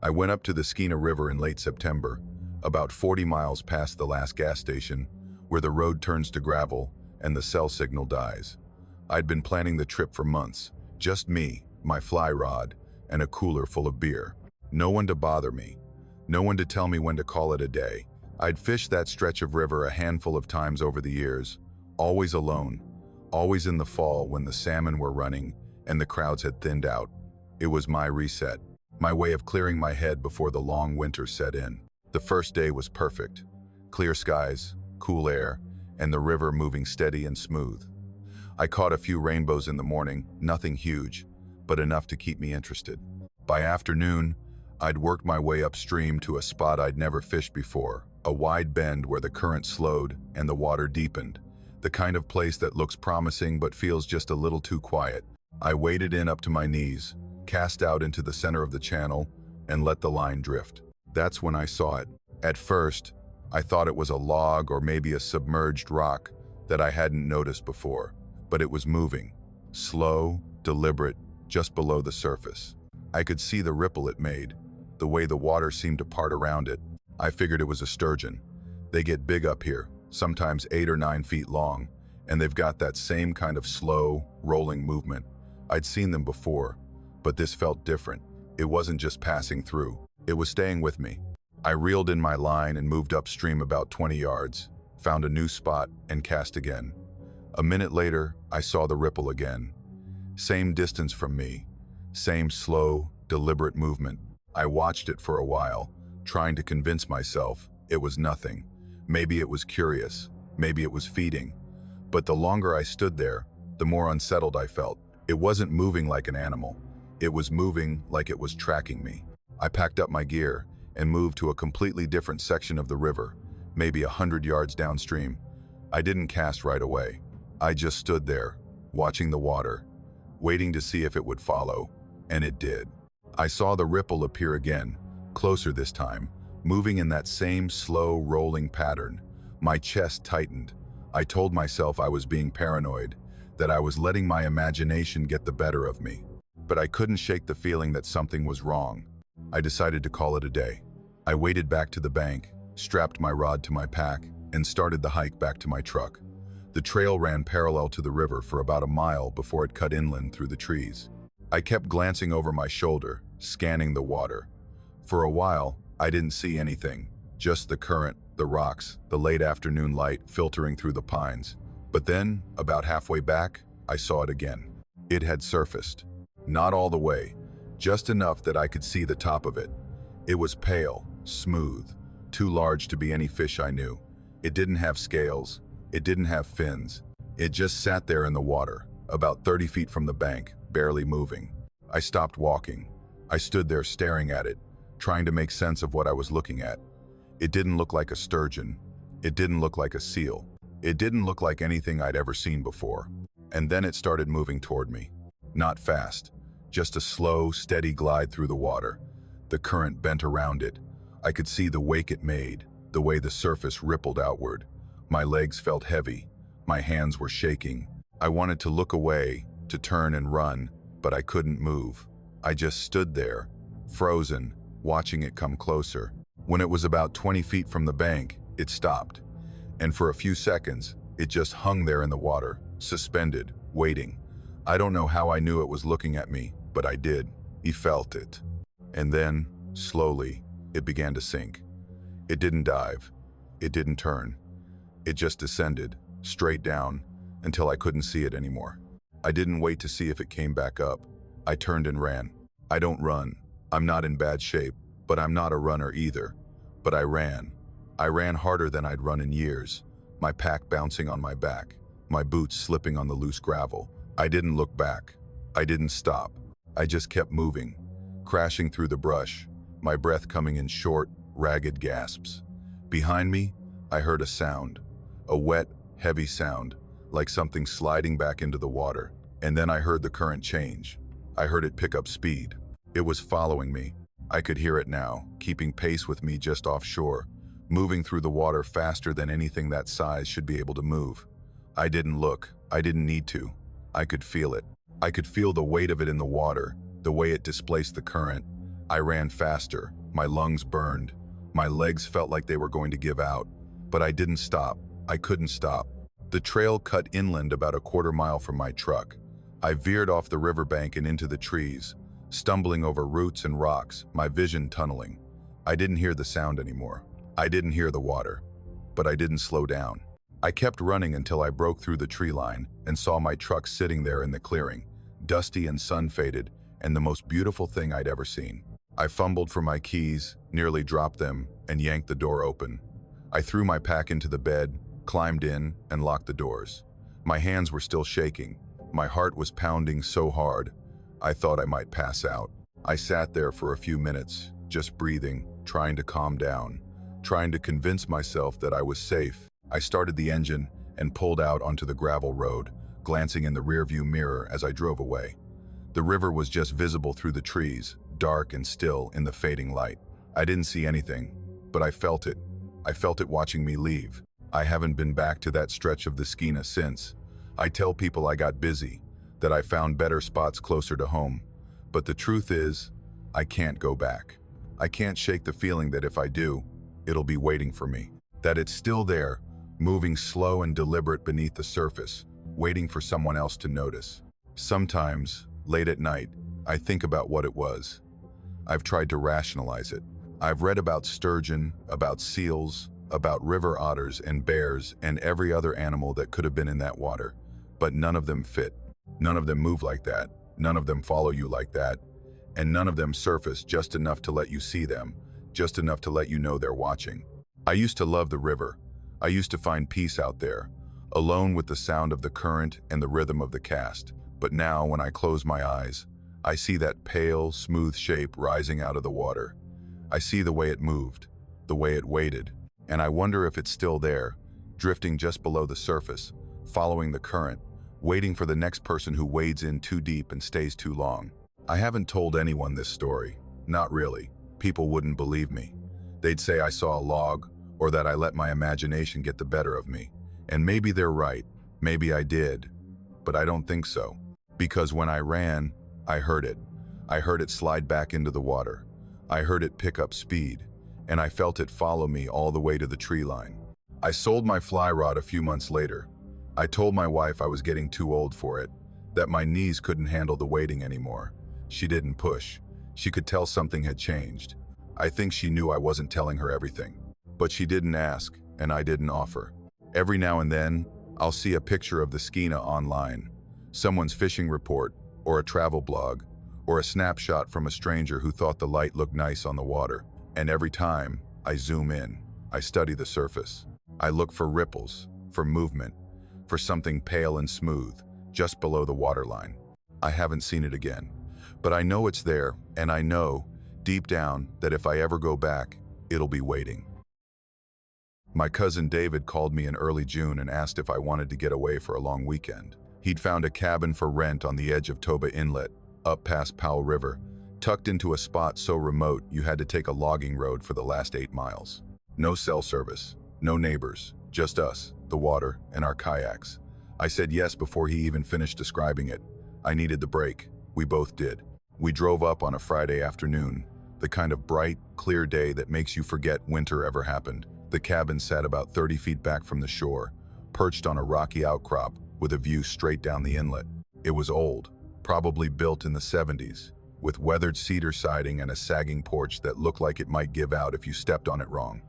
I went up to the Skeena River in late September, about 40 miles past the last gas station, where the road turns to gravel and the cell signal dies. I'd been planning the trip for months, just me, my fly rod, and a cooler full of beer. No one to bother me, no one to tell me when to call it a day. I'd fished that stretch of river a handful of times over the years, always alone, always in the fall when the salmon were running and the crowds had thinned out. It was my reset, my way of clearing my head before the long winter set in. The first day was perfect. Clear skies, cool air, and the river moving steady and smooth. I caught a few rainbows in the morning, nothing huge, but enough to keep me interested. By afternoon, I'd worked my way upstream to a spot I'd never fished before, a wide bend where the current slowed and the water deepened, the kind of place that looks promising but feels just a little too quiet. I waded in up to my knees, cast out into the center of the channel, and let the line drift. That's when I saw it. At first, I thought it was a log or maybe a submerged rock that I hadn't noticed before, but it was moving, slow, deliberate, just below the surface. I could see the ripple it made, the way the water seemed to part around it. I figured it was a sturgeon. They get big up here, sometimes 8 or 9 feet long, and they've got that same kind of slow, rolling movement. I'd seen them before, but this felt different. It wasn't just passing through, it was staying with me. I reeled in my line and moved upstream about 20 yards, found a new spot, and cast again. A minute later, I saw the ripple again. Same distance from me, same slow, deliberate movement. I watched it for a while, trying to convince myself it was nothing. Maybe it was curious, maybe it was feeding. But the longer I stood there, the more unsettled I felt. It wasn't moving like an animal. It was moving like it was tracking me. I packed up my gear and moved to a completely different section of the river, maybe 100 yards downstream. I didn't cast right away. I just stood there, watching the water, waiting to see if it would follow, and it did. I saw the ripple appear again, closer this time, moving in that same slow, rolling pattern. My chest tightened. I told myself I was being paranoid, that I was letting my imagination get the better of me. But I couldn't shake the feeling that something was wrong. I decided to call it a day. I waded back to the bank, strapped my rod to my pack, and started the hike back to my truck. The trail ran parallel to the river for about a mile before it cut inland through the trees. I kept glancing over my shoulder, scanning the water. For a while, I didn't see anything, just the current, the rocks, the late afternoon light filtering through the pines. But then, about halfway back, I saw it again. It had surfaced. Not all the way, just enough that I could see the top of it. It was pale, smooth, too large to be any fish I knew. It didn't have scales. It didn't have fins. It just sat there in the water, about 30 feet from the bank, barely moving. I stopped walking. I stood there staring at it, trying to make sense of what I was looking at. It didn't look like a sturgeon. It didn't look like a seal. It didn't look like anything I'd ever seen before. And then it started moving toward me. Not fast, just a slow, steady glide through the water. The current bent around it. I could see the wake it made, the way the surface rippled outward. My legs felt heavy. My hands were shaking. I wanted to look away, to turn and run, but I couldn't move. I just stood there, frozen, watching it come closer. When it was about 20 feet from the bank, it stopped. And for a few seconds, it just hung there in the water, suspended, waiting. I don't know how I knew it was looking at me, but I did. I felt it. And then, slowly, it began to sink. It didn't dive. It didn't turn. It just descended, straight down, until I couldn't see it anymore. I didn't wait to see if it came back up. I turned and ran. I don't run. I'm not in bad shape, but I'm not a runner either. But I ran. I ran harder than I'd run in years, my pack bouncing on my back, my boots slipping on the loose gravel. I didn't look back. I didn't stop. I just kept moving, crashing through the brush, my breath coming in short, ragged gasps. Behind me, I heard a sound, a wet, heavy sound, like something sliding back into the water. And then I heard the current change. I heard it pick up speed. It was following me. I could hear it now, keeping pace with me just offshore, moving through the water faster than anything that size should be able to move. I didn't look. I didn't need to. I could feel it. I could feel the weight of it in the water, the way it displaced the current, I ran faster, my lungs burned, my legs felt like they were going to give out, but I didn't stop. I couldn't stop. The trail cut inland about a quarter mile from my truck. I veered off the riverbank and into the trees, stumbling over roots and rocks, my vision tunneling. I didn't hear the sound anymore. I didn't hear the water, but I didn't slow down. I kept running until I broke through the tree line and saw my truck sitting there in the clearing, dusty and sun-faded, and the most beautiful thing I'd ever seen. I fumbled for my keys, nearly dropped them, and yanked the door open. I threw my pack into the bed, climbed in, and locked the doors. My hands were still shaking. My heart was pounding so hard, I thought I might pass out. I sat there for a few minutes, just breathing, trying to calm down, trying to convince myself that I was safe. I started the engine and pulled out onto the gravel road, glancing in the rearview mirror as I drove away. The river was just visible through the trees, dark and still in the fading light. I didn't see anything, but I felt it. I felt it watching me leave. I haven't been back to that stretch of the Skeena since. I tell people I got busy, that I found better spots closer to home. But the truth is, I can't go back. I can't shake the feeling that if I do, it'll be waiting for me. That it's still there, moving slow and deliberate beneath the surface, waiting for someone else to notice. Sometimes, late at night, I think about what it was. I've tried to rationalize it. I've read about sturgeon, about seals, about river otters and bears and every other animal that could have been in that water. But none of them fit. None of them move like that. None of them follow you like that. And none of them surface just enough to let you see them, just enough to let you know they're watching. I used to love the river. I used to find peace out there, alone with the sound of the current and the rhythm of the cast. But now, when I close my eyes, I see that pale, smooth shape rising out of the water. I see the way it moved, the way it waited, and I wonder if it's still there, drifting just below the surface, following the current, waiting for the next person who wades in too deep and stays too long. I haven't told anyone this story. Not really. People wouldn't believe me. They'd say I saw a log, or that I let my imagination get the better of me. And maybe they're right. Maybe I did. But I don't think so. Because when I ran, I heard it. I heard it slide back into the water. I heard it pick up speed, and I felt it follow me all the way to the tree line. I sold my fly rod a few months later. I told my wife I was getting too old for it, that my knees couldn't handle the waiting anymore. She didn't push. She could tell something had changed. I think she knew I wasn't telling her everything. But she didn't ask, and I didn't offer. Every now and then, I'll see a picture of the Skeena online, someone's fishing report, or a travel blog, or a snapshot from a stranger who thought the light looked nice on the water. And every time, I zoom in. I study the surface. I look for ripples, for movement, for something pale and smooth, just below the waterline. I haven't seen it again, but I know it's there, and I know, deep down, that if I ever go back, it'll be waiting. My cousin David called me in early June and asked if I wanted to get away for a long weekend. He'd found a cabin for rent on the edge of Toba Inlet, up past Powell River, tucked into a spot so remote you had to take a logging road for the last 8 miles. No cell service, no neighbors, just us, the water, and our kayaks. I said yes before he even finished describing it. I needed the break. We both did. We drove up on a Friday afternoon, the kind of bright, clear day that makes you forget winter ever happened. The cabin sat about 30 feet back from the shore, perched on a rocky outcrop with a view straight down the inlet. It was old, probably built in the 70s, with weathered cedar siding and a sagging porch that looked like it might give out if you stepped on it wrong.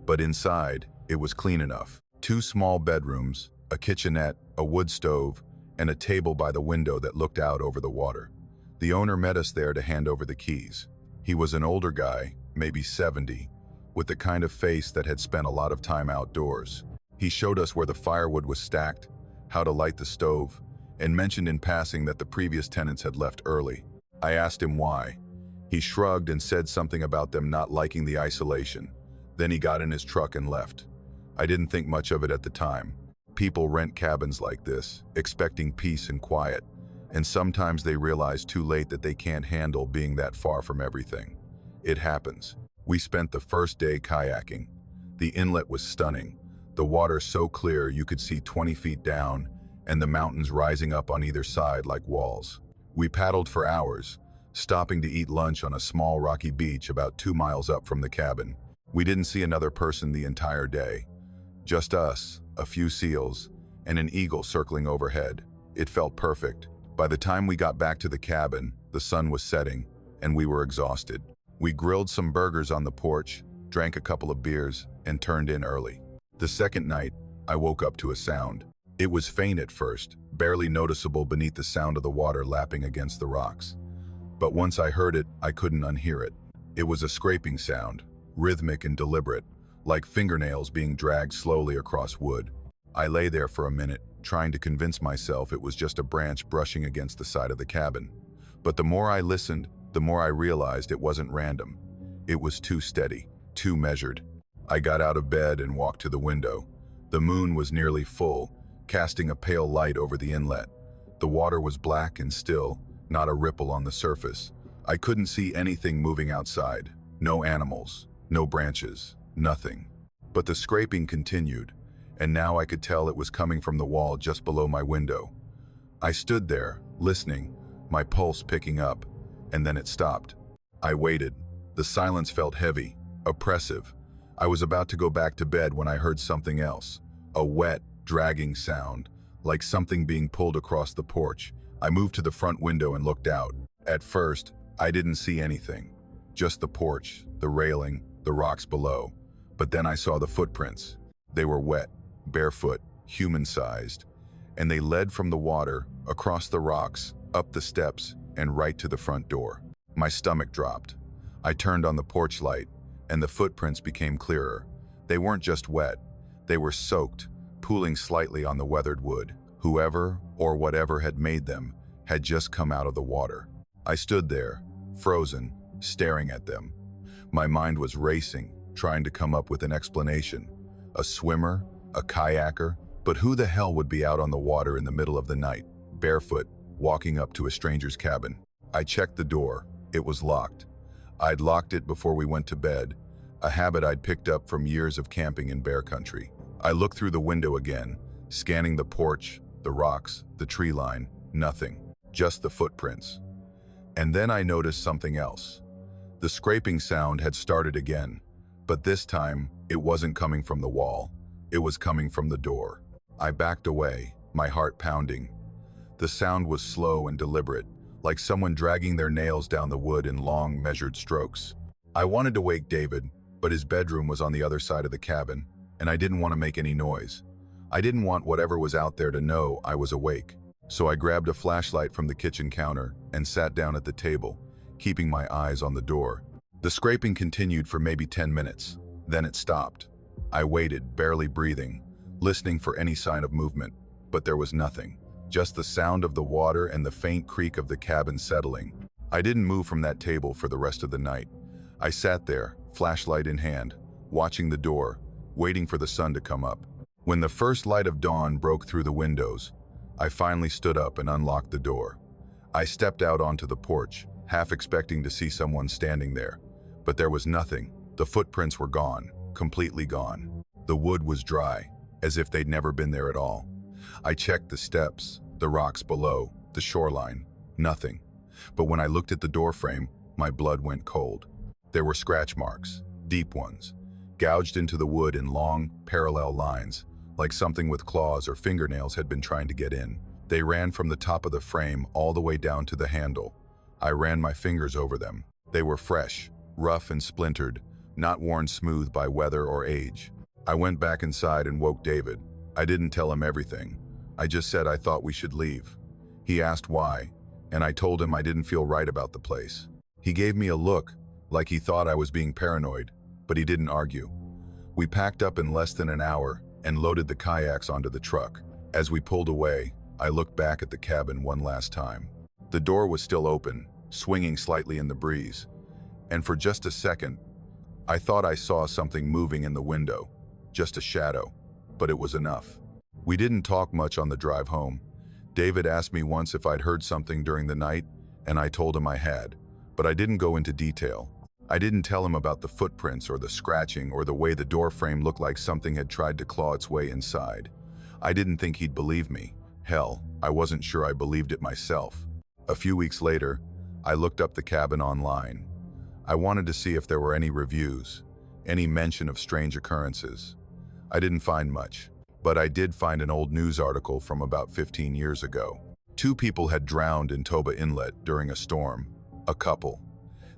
But inside, it was clean enough. 2 small bedrooms, a kitchenette, a wood stove, and a table by the window that looked out over the water. The owner met us there to hand over the keys. He was an older guy, maybe 70, with the kind of face that had spent a lot of time outdoors. He showed us where the firewood was stacked, how to light the stove, and mentioned in passing that the previous tenants had left early. I asked him why. He shrugged and said something about them not liking the isolation. Then he got in his truck and left. I didn't think much of it at the time. People rent cabins like this, expecting peace and quiet, and sometimes they realize too late that they can't handle being that far from everything. It happens. We spent the first day kayaking. The inlet was stunning, the water so clear you could see 20 feet down, and the mountains rising up on either side like walls. We paddled for hours, stopping to eat lunch on a small rocky beach about 2 miles up from the cabin. We didn't see another person the entire day. Just us, a few seals, and an eagle circling overhead. It felt perfect. By the time we got back to the cabin, the sun was setting, and we were exhausted. We grilled some burgers on the porch, drank a couple of beers, and turned in early. The second night, I woke up to a sound. It was faint at first, barely noticeable beneath the sound of the water lapping against the rocks. But once I heard it, I couldn't unhear it. It was a scraping sound, rhythmic and deliberate, like fingernails being dragged slowly across wood. I lay there for a minute, trying to convince myself it was just a branch brushing against the side of the cabin. But the more I listened, the more I realized it wasn't random. It was too steady, too measured. I got out of bed and walked to the window. The moon was nearly full, casting a pale light over the inlet. The water was black and still, not a ripple on the surface. I couldn't see anything moving outside. No animals, no branches, nothing. But the scraping continued, and now I could tell it was coming from the wall just below my window. I stood there, listening, my pulse picking up, and then it stopped. I waited. The silence felt heavy, oppressive. I was about to go back to bed when I heard something else. A wet, dragging sound, like something being pulled across the porch. I moved to the front window and looked out. At first, I didn't see anything. Just the porch, the railing, the rocks below. But then I saw the footprints. They were wet, barefoot, human-sized, and they led from the water, across the rocks, up the steps, and right to the front door. My stomach dropped. I turned on the porch light, and the footprints became clearer. They weren't just wet. They were soaked, pooling slightly on the weathered wood. Whoever or whatever had made them had just come out of the water. I stood there, frozen, staring at them. My mind was racing, trying to come up with an explanation. A swimmer, a kayaker, but who the hell would be out on the water in the middle of the night, barefoot, walking up to a stranger's cabin? I checked the door. It was locked. I'd locked it before we went to bed, a habit I'd picked up from years of camping in bear country. I looked through the window again, scanning the porch, the rocks, the tree line. Nothing, just the footprints. And then I noticed something else. The scraping sound had started again, but this time it wasn't coming from the wall. It was coming from the door. I backed away, my heart pounding. The sound was slow and deliberate, like someone dragging their nails down the wood in long, measured strokes. I wanted to wake David, but his bedroom was on the other side of the cabin, and I didn't want to make any noise. I didn't want whatever was out there to know I was awake. So I grabbed a flashlight from the kitchen counter and sat down at the table, keeping my eyes on the door. The scraping continued for maybe 10 minutes. Then it stopped. I waited, barely breathing, listening for any sign of movement, but there was nothing. Just the sound of the water and the faint creak of the cabin settling. I didn't move from that table for the rest of the night. I sat there, flashlight in hand, watching the door, waiting for the sun to come up. When the first light of dawn broke through the windows, I finally stood up and unlocked the door. I stepped out onto the porch, half expecting to see someone standing there. But there was nothing. The footprints were gone, completely gone. The wood was dry, as if they'd never been there at all. I checked the steps, the rocks below, the shoreline. Nothing. But when I looked at the doorframe, my blood went cold. There were scratch marks, deep ones, gouged into the wood in long, parallel lines, like something with claws or fingernails had been trying to get in. They ran from the top of the frame all the way down to the handle. I ran my fingers over them. They were fresh, rough and splintered, not worn smooth by weather or age. I went back inside and woke David. I didn't tell him everything. I just said I thought we should leave. He asked why, and I told him I didn't feel right about the place. He gave me a look, like he thought I was being paranoid, but he didn't argue. We packed up in less than an hour and loaded the kayaks onto the truck. As we pulled away, I looked back at the cabin one last time. The door was still open, swinging slightly in the breeze, and for just a second, I thought I saw something moving in the window, just a shadow, but it was enough. We didn't talk much on the drive home. David asked me once if I'd heard something during the night, and I told him I had, but I didn't go into detail. I didn't tell him about the footprints or the scratching or the way the door frame looked like something had tried to claw its way inside. I didn't think he'd believe me. Hell, I wasn't sure I believed it myself. A few weeks later, I looked up the cabin online. I wanted to see if there were any reviews, any mention of strange occurrences. I didn't find much, but I did find an old news article from about 15 years ago. 2 people had drowned in Toba Inlet during a storm, a couple.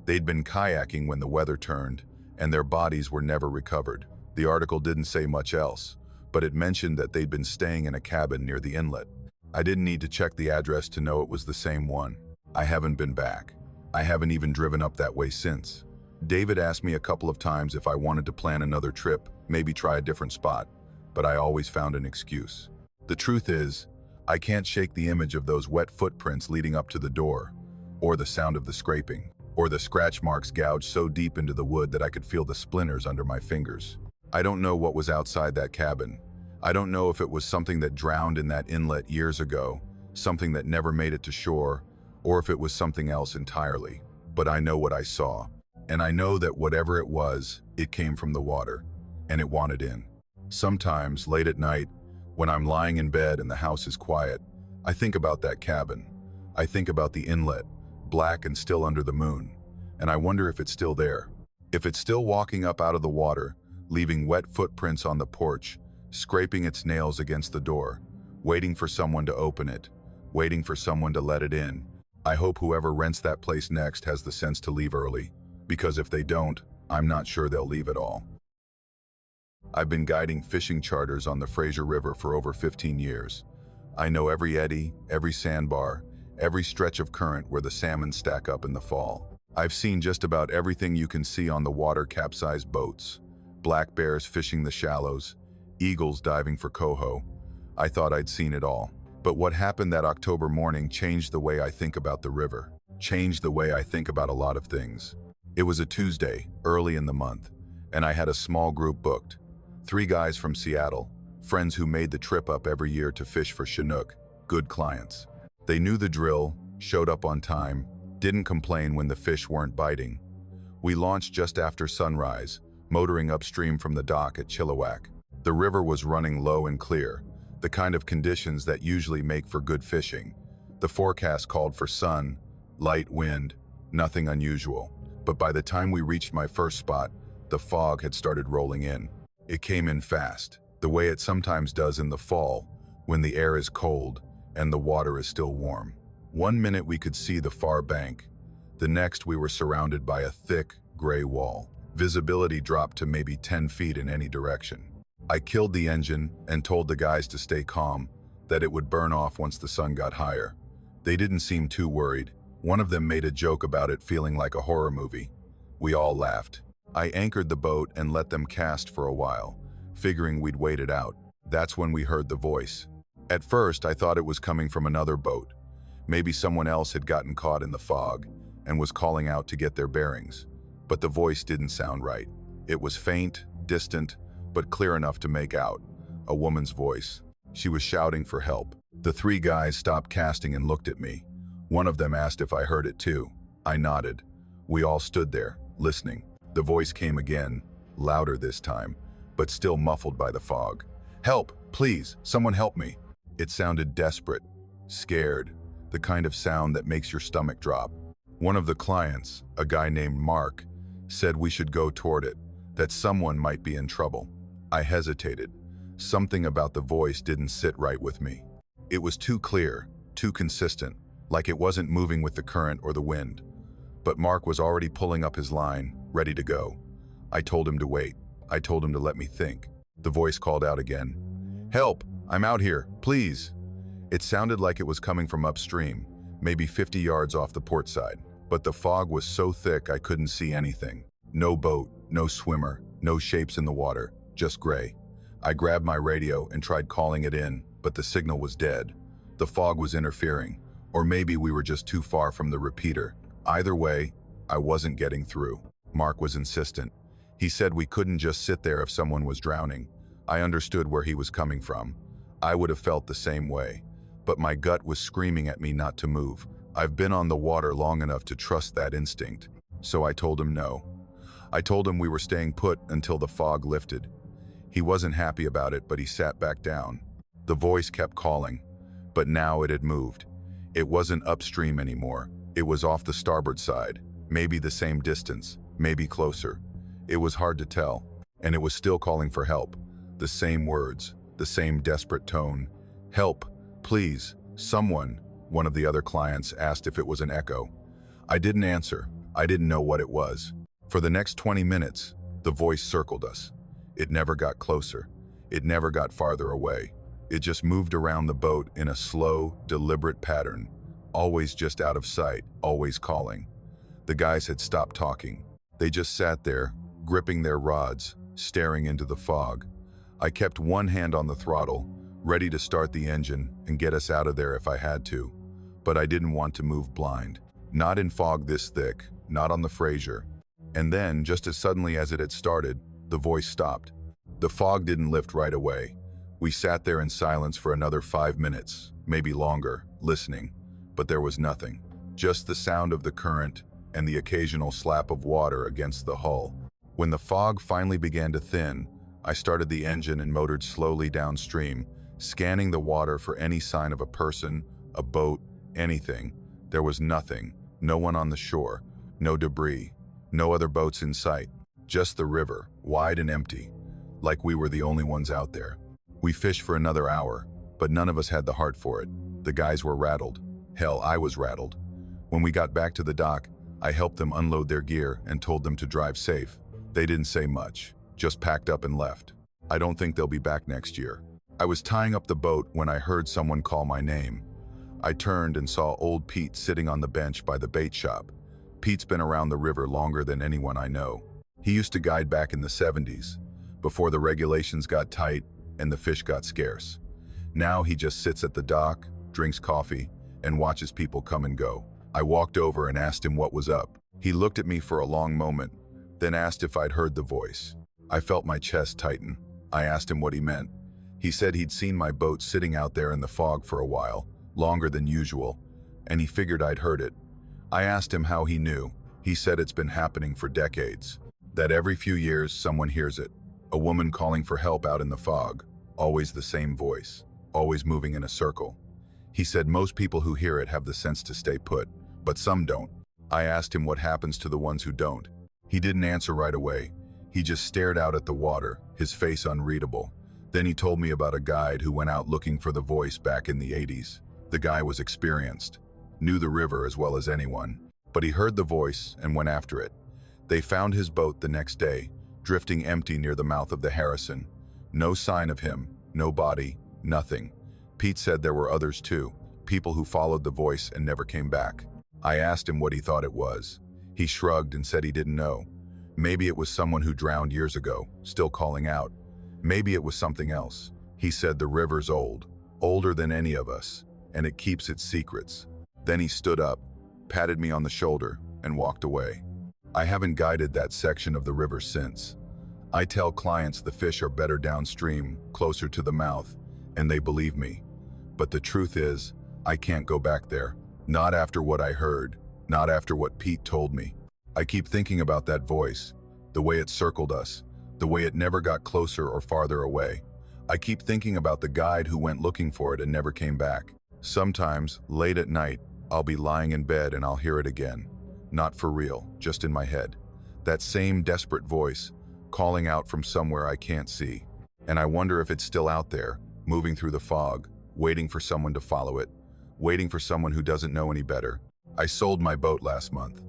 They'd been kayaking when the weather turned, and their bodies were never recovered. The article didn't say much else, but it mentioned that they'd been staying in a cabin near the inlet. I didn't need to check the address to know it was the same one. I haven't been back. I haven't even driven up that way since. David asked me a couple of times if I wanted to plan another trip, maybe try a different spot, but I always found an excuse. The truth is, I can't shake the image of those wet footprints leading up to the door, or the sound of the scraping, or the scratch marks gouged so deep into the wood that I could feel the splinters under my fingers. I don't know what was outside that cabin. I don't know if it was something that drowned in that inlet years ago, something that never made it to shore, or if it was something else entirely. But I know what I saw, and I know that whatever it was, it came from the water, and it wanted in. Sometimes, late at night, when I'm lying in bed and the house is quiet, I think about that cabin. I think about the inlet, black and still under the moon, and I wonder if it's still there. If it's still walking up out of the water, leaving wet footprints on the porch, scraping its nails against the door, waiting for someone to open it, waiting for someone to let it in. I hope whoever rents that place next has the sense to leave early, because if they don't, I'm not sure they'll leave at all. I've been guiding fishing charters on the Fraser River for over 15 years. I know every eddy, every sandbar, every stretch of current where the salmon stack up in the fall. I've seen just about everything you can see on the water-capsized boats. Black bears fishing the shallows, eagles diving for coho. I thought I'd seen it all. But what happened that October morning changed the way I think about the river, changed the way I think about a lot of things. It was a Tuesday, early in the month, and I had a small group booked. 3 guys from Seattle, friends who made the trip up every year to fish for Chinook, good clients. They knew the drill, showed up on time, didn't complain when the fish weren't biting. We launched just after sunrise, motoring upstream from the dock at Chilliwack. The river was running low and clear, the kind of conditions that usually make for good fishing. The forecast called for sun, light wind, nothing unusual. But by the time we reached my first spot, the fog had started rolling in. It came in fast, the way it sometimes does in the fall, when the air is cold and the water is still warm. One minute we could see the far bank. The next we were surrounded by a thick, gray wall. Visibility dropped to maybe 10 feet in any direction. I killed the engine and told the guys to stay calm, that it would burn off once the sun got higher. They didn't seem too worried. One of them made a joke about it feeling like a horror movie. We all laughed. I anchored the boat and let them cast for a while, figuring we'd wait it out. That's when we heard the voice. At first, I thought it was coming from another boat. Maybe someone else had gotten caught in the fog and was calling out to get their bearings. But the voice didn't sound right. It was faint, distant, but clear enough to make out. A woman's voice. She was shouting for help. The 3 guys stopped casting and looked at me. One of them asked if I heard it too. I nodded. We all stood there, listening. The voice came again, louder this time, but still muffled by the fog. "Help, please, someone help me." It sounded desperate, scared, the kind of sound that makes your stomach drop. One of the clients, a guy named Mark, said we should go toward it, that someone might be in trouble. I hesitated. Something about the voice didn't sit right with me. It was too clear, too consistent, like it wasn't moving with the current or the wind. But Mark was already pulling up his line, ready to go. I told him to wait. I told him to let me think. The voice called out again. "Help! I'm out here, please!" It sounded like it was coming from upstream, maybe 50 yards off the port side. But the fog was so thick I couldn't see anything. No boat, no swimmer, no shapes in the water, just gray. I grabbed my radio and tried calling it in, but the signal was dead. The fog was interfering, or maybe we were just too far from the repeater. Either way, I wasn't getting through. Mark was insistent. He said we couldn't just sit there if someone was drowning. I understood where he was coming from. I would have felt the same way. But my gut was screaming at me not to move. I've been on the water long enough to trust that instinct. So I told him no. I told him we were staying put until the fog lifted. He wasn't happy about it, but he sat back down. The voice kept calling, but now it had moved. It wasn't upstream anymore. It was off the starboard side, maybe the same distance, maybe closer. It was hard to tell, and it was still calling for help. The same words, the same desperate tone. "Help, please, someone," one of the other clients asked if it was an echo. I didn't answer. I didn't know what it was. For the next 20 minutes, the voice circled us. It never got closer. It never got farther away. It just moved around the boat in a slow, deliberate pattern, always just out of sight, always calling. The guys had stopped talking. They just sat there, gripping their rods, staring into the fog. I kept one hand on the throttle, ready to start the engine and get us out of there if I had to. But I didn't want to move blind. Not in fog this thick, not on the Fraser. And then, just as suddenly as it had started, the voice stopped. The fog didn't lift right away. We sat there in silence for another 5 minutes, maybe longer, listening. But there was nothing. Just the sound of the current and the occasional slap of water against the hull. When the fog finally began to thin, I started the engine and motored slowly downstream, scanning the water for any sign of a person, a boat, anything. There was nothing, no one on the shore, no debris, no other boats in sight, just the river, wide and empty, like we were the only ones out there. We fished for another hour, but none of us had the heart for it. The guys were rattled. Hell, I was rattled. When we got back to the dock, I helped them unload their gear and told them to drive safe. They didn't say much, just packed up and left. I don't think they'll be back next year. I was tying up the boat when I heard someone call my name. I turned and saw old Pete sitting on the bench by the bait shop. Pete's been around the river longer than anyone I know. He used to guide back in the 70s, before the regulations got tight and the fish got scarce. Now he just sits at the dock, drinks coffee, and watches people come and go. I walked over and asked him what was up. He looked at me for a long moment, then asked if I'd heard the voice. I felt my chest tighten. I asked him what he meant. He said he'd seen my boat sitting out there in the fog for a while, longer than usual, and he figured I'd heard it. I asked him how he knew. He said it's been happening for decades, that every few years someone hears it. A woman calling for help out in the fog, always the same voice, always moving in a circle. He said most people who hear it have the sense to stay put, but some don't. I asked him what happens to the ones who don't. He didn't answer right away. He just stared out at the water, his face unreadable. Then he told me about a guide who went out looking for the voice back in the 80s. The guy was experienced, knew the river as well as anyone, but he heard the voice and went after it. They found his boat the next day, drifting empty near the mouth of the Harrison. No sign of him, no body, nothing. Pete said there were others too, people who followed the voice and never came back. I asked him what he thought it was. He shrugged and said he didn't know. Maybe it was someone who drowned years ago, still calling out. Maybe it was something else. He said the river's old, older than any of us, and it keeps its secrets. Then he stood up, patted me on the shoulder, and walked away. I haven't guided that section of the river since. I tell clients the fish are better downstream, closer to the mouth, and they believe me. But the truth is, I can't go back there. Not after what I heard, not after what Pete told me. I keep thinking about that voice, the way it circled us, the way it never got closer or farther away. I keep thinking about the guide who went looking for it and never came back. Sometimes, late at night, I'll be lying in bed and I'll hear it again. Not for real, just in my head. That same desperate voice, calling out from somewhere I can't see. And I wonder if it's still out there, moving through the fog, waiting for someone to follow it, waiting for someone who doesn't know any better. I sold my boat last month.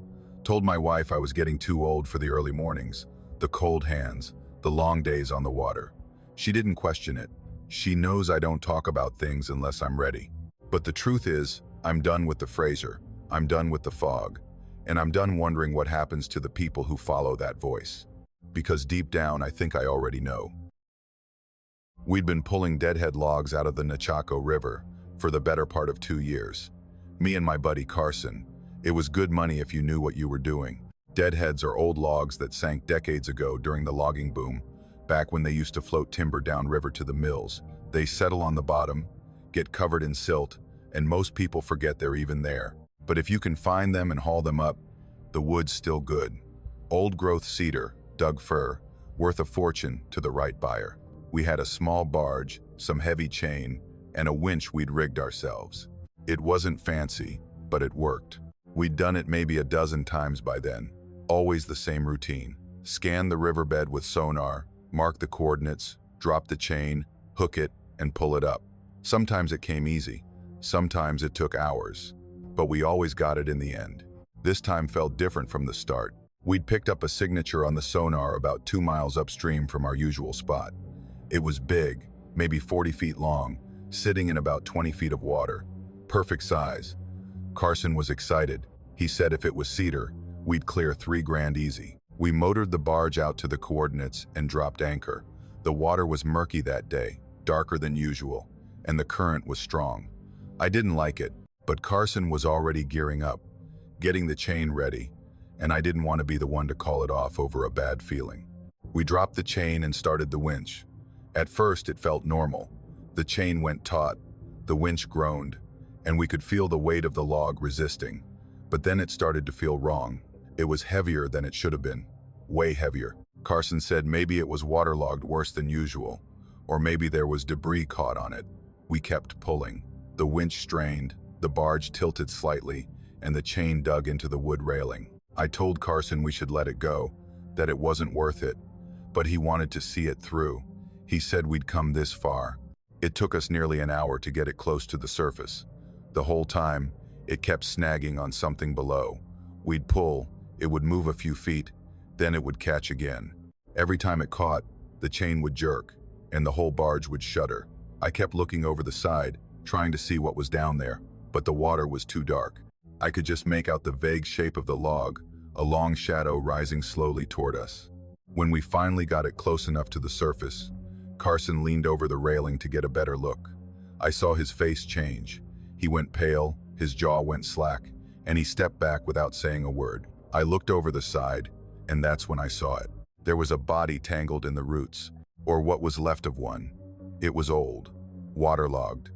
Told my wife I was getting too old for the early mornings, the cold hands, the long days on the water. She didn't question it. She knows I don't talk about things unless I'm ready. But the truth is, I'm done with the Fraser. I'm done with the fog. And I'm done wondering what happens to the people who follow that voice. Because deep down, I think I already know. We'd been pulling deadhead logs out of the Nechako River for the better part of 2 years. Me and my buddy Carson. It was good money if you knew what you were doing. Deadheads are old logs that sank decades ago during the logging boom, back when they used to float timber downriver to the mills. They settle on the bottom, get covered in silt, and most people forget they're even there. But if you can find them and haul them up, the wood's still good. Old-growth cedar, dug fir, worth a fortune to the right buyer. We had a small barge, some heavy chain, and a winch we'd rigged ourselves. It wasn't fancy, but it worked. We'd done it maybe a dozen times by then. Always the same routine. Scan the riverbed with sonar, mark the coordinates, drop the chain, hook it, and pull it up. Sometimes it came easy. Sometimes it took hours. But we always got it in the end. This time felt different from the start. We'd picked up a signature on the sonar about 2 miles upstream from our usual spot. It was big, maybe 40 feet long, sitting in about 20 feet of water. Perfect size. Carson was excited. He said if it was cedar, we'd clear $3 grand easy. We motored the barge out to the coordinates and dropped anchor. The water was murky that day, darker than usual, and the current was strong. I didn't like it, but Carson was already gearing up, getting the chain ready, and I didn't want to be the one to call it off over a bad feeling. We dropped the chain and started the winch. At first, it felt normal. The chain went taut, the winch groaned, and we could feel the weight of the log resisting. But then it started to feel wrong. It was heavier than it should have been. Way heavier. Carson said maybe it was waterlogged worse than usual, or maybe there was debris caught on it. We kept pulling. The winch strained, the barge tilted slightly, and the chain dug into the wood railing. I told Carson we should let it go, that it wasn't worth it, but he wanted to see it through. He said we'd come this far. It took us nearly an hour to get it close to the surface. The whole time, it kept snagging on something below. We'd pull, it would move a few feet, then it would catch again. Every time it caught, the chain would jerk, and the whole barge would shudder. I kept looking over the side, trying to see what was down there, but the water was too dark. I could just make out the vague shape of the log, a long shadow rising slowly toward us. When we finally got it close enough to the surface, Carson leaned over the railing to get a better look. I saw his face change. He went pale, his jaw went slack, and he stepped back without saying a word. I looked over the side, and that's when I saw it. There was a body tangled in the roots, or what was left of one. It was old, waterlogged.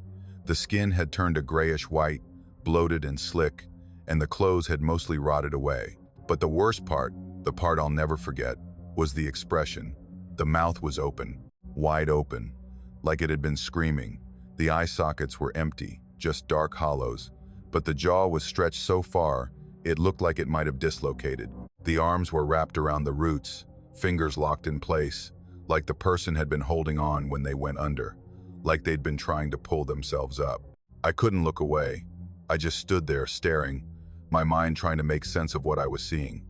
The skin had turned a grayish white, bloated and slick, and the clothes had mostly rotted away. But the worst part, the part I'll never forget, was the expression. The mouth was open, wide open, like it had been screaming. The eye sockets were empty, just dark hollows, but the jaw was stretched so far, it looked like it might have dislocated. The arms were wrapped around the roots, fingers locked in place, like the person had been holding on when they went under, like they'd been trying to pull themselves up. I couldn't look away. I just stood there staring, my mind trying to make sense of what I was seeing.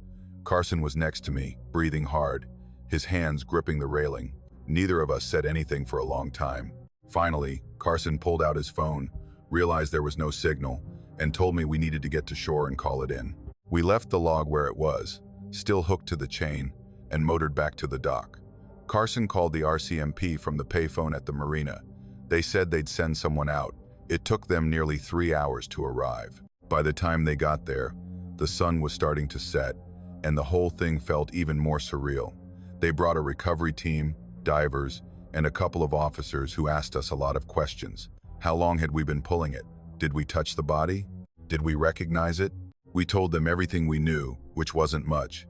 Carson was next to me, breathing hard, his hands gripping the railing. Neither of us said anything for a long time. Finally, Carson pulled out his phone, realized there was no signal, and told me we needed to get to shore and call it in. We left the log where it was, still hooked to the chain, and motored back to the dock. Carson called the RCMP from the payphone at the marina. They said they'd send someone out. It took them nearly 3 hours to arrive. By the time they got there, the sun was starting to set, and the whole thing felt even more surreal. They brought a recovery team, divers, and a couple of officers who asked us a lot of questions. How long had we been pulling it? Did we touch the body? Did we recognize it? We told them everything we knew, which wasn't much.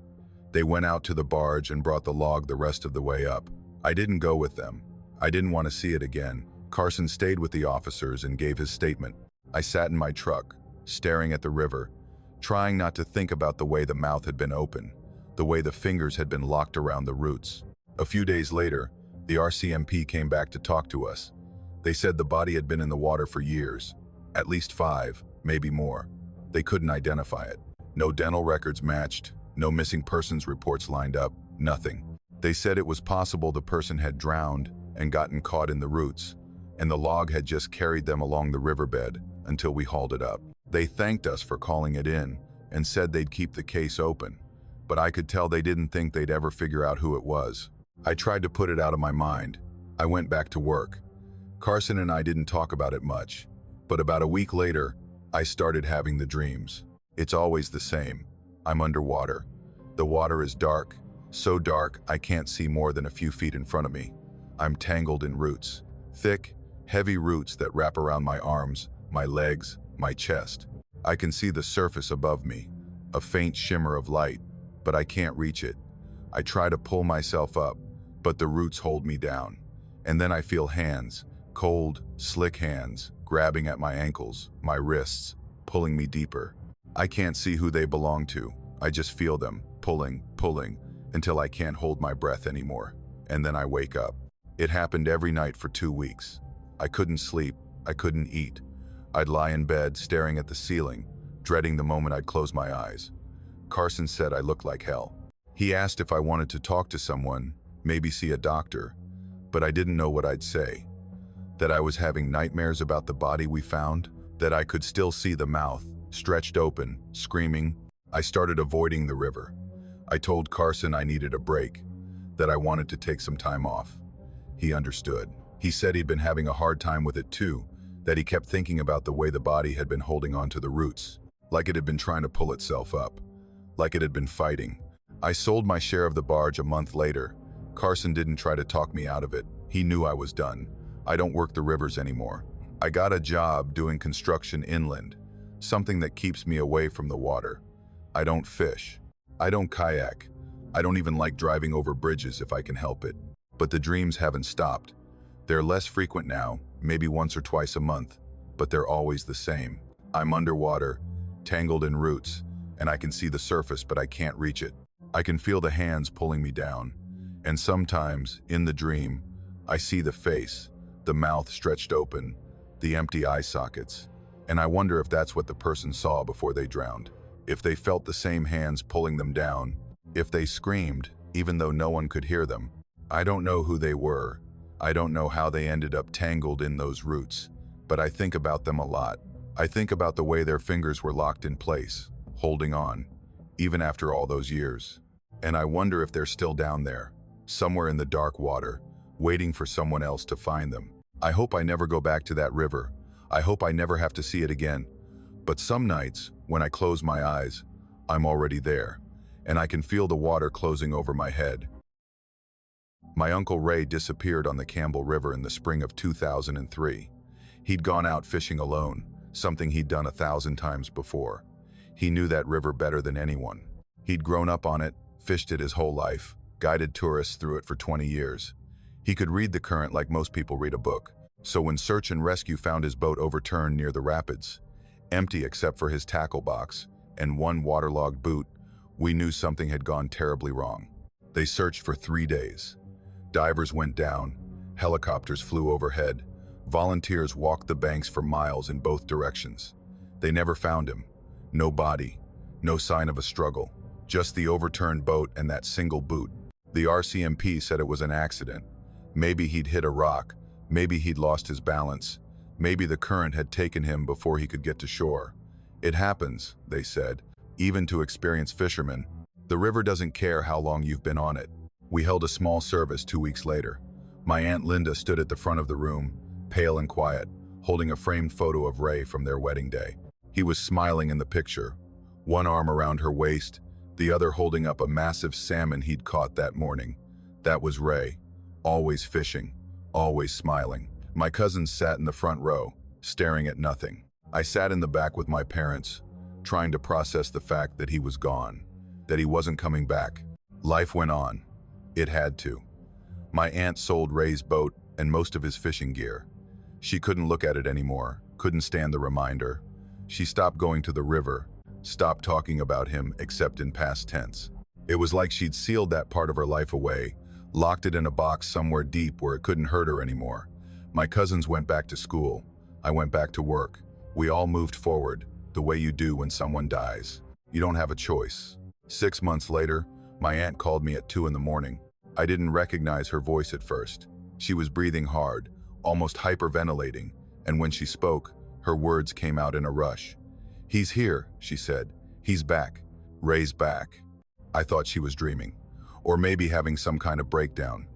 They went out to the barge and brought the log the rest of the way up. I didn't go with them. I didn't want to see it again. Carson stayed with the officers and gave his statement. I sat in my truck, staring at the river, trying not to think about the way the mouth had been open, the way the fingers had been locked around the roots. A few days later, the RCMP came back to talk to us. They said the body had been in the water for years, at least 5, maybe more. They couldn't identify it. No dental records matched, no missing persons reports lined up, nothing. They said it was possible the person had drowned and gotten caught in the roots, and the log had just carried them along the riverbed until we hauled it up. They thanked us for calling it in and said they'd keep the case open, but I could tell they didn't think they'd ever figure out who it was. I tried to put it out of my mind. I went back to work. Carson and I didn't talk about it much, but about a week later, I started having the dreams. It's always the same. I'm underwater. The water is dark, so dark I can't see more than a few feet in front of me. I'm tangled in roots, thick, heavy roots that wrap around my arms, my legs, my chest. I can see the surface above me, a faint shimmer of light, but I can't reach it. I try to pull myself up, but the roots hold me down. And then I feel hands, cold, slick hands, grabbing at my ankles, my wrists, pulling me deeper. I can't see who they belong to. I just feel them, pulling, until I can't hold my breath anymore. And then I wake up. It happened every night for 2 weeks. I couldn't sleep, I couldn't eat. I'd lie in bed, staring at the ceiling, dreading the moment I'd close my eyes. Carson said I looked like hell. He asked if I wanted to talk to someone, maybe see a doctor, but I didn't know what I'd say. That I was having nightmares about the body we found, that I could still see the mouth, stretched open, screaming. I started avoiding the river. I told Carson I needed a break, that I wanted to take some time off. He understood. He said he'd been having a hard time with it too, that he kept thinking about the way the body had been holding on to the roots, like it had been trying to pull itself up, like it had been fighting. I sold my share of the barge a month later. Carson didn't try to talk me out of it. He knew I was done. I don't work the rivers anymore. I got a job doing construction inland, something that keeps me away from the water. I don't fish. I don't kayak. I don't even like driving over bridges if I can help it. But the dreams haven't stopped. They're less frequent now, maybe once or twice a month, but they're always the same. I'm underwater, tangled in roots, and I can see the surface, but I can't reach it. I can feel the hands pulling me down. And sometimes, in the dream, I see the face, the mouth stretched open, the empty eye sockets. And I wonder if that's what the person saw before they drowned. If they felt the same hands pulling them down. If they screamed, even though no one could hear them. I don't know who they were. I don't know how they ended up tangled in those roots. But I think about them a lot. I think about the way their fingers were locked in place, holding on, even after all those years. And I wonder if they're still down there, somewhere in the dark water, waiting for someone else to find them. I hope I never go back to that river. I hope I never have to see it again. But some nights, when I close my eyes, I'm already there, and I can feel the water closing over my head. My Uncle Ray disappeared on the Campbell River in the spring of 2003. He'd gone out fishing alone, something he'd done 1,000 times before. He knew that river better than anyone. He'd grown up on it, fished it his whole life, guided tourists through it for 20 years. He could read the current like most people read a book. So when search and rescue found his boat overturned near the rapids, empty except for his tackle box and one waterlogged boot, we knew something had gone terribly wrong. They searched for 3 days. Divers went down, helicopters flew overhead, volunteers walked the banks for miles in both directions. They never found him. No body, no sign of a struggle, just the overturned boat and that single boot. The RCMP said it was an accident. Maybe he'd hit a rock, maybe he'd lost his balance, maybe the current had taken him before he could get to shore. It happens, they said, even to experienced fishermen. The river doesn't care how long you've been on it. We held a small service 2 weeks later. My Aunt Linda stood at the front of the room, pale and quiet, holding a framed photo of Ray from their wedding day. He was smiling in the picture, one arm around her waist, the other holding up a massive salmon he'd caught that morning. That was Ray, always fishing, always smiling. My cousins sat in the front row, staring at nothing. I sat in the back with my parents, trying to process the fact that he was gone, that he wasn't coming back. Life went on. It had to. My aunt sold Ray's boat and most of his fishing gear. She couldn't look at it anymore, couldn't stand the reminder. She stopped going to the river, stopped talking about him except in past tense. It was like she'd sealed that part of her life away, locked it in a box somewhere deep where it couldn't hurt her anymore. My cousins went back to school. I went back to work. We all moved forward, the way you do when someone dies. You don't have a choice. 6 months later, my aunt called me at 2 in the morning. I didn't recognize her voice at first. She was breathing hard, almost hyperventilating, and when she spoke, her words came out in a rush. "He's here," she said. "He's back. Ray's back." I thought she was dreaming, or maybe having some kind of breakdown.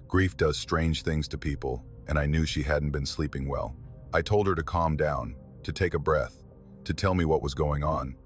Grief does strange things to people, and I knew she hadn't been sleeping well. I told her to calm down, to take a breath, to tell me what was going on,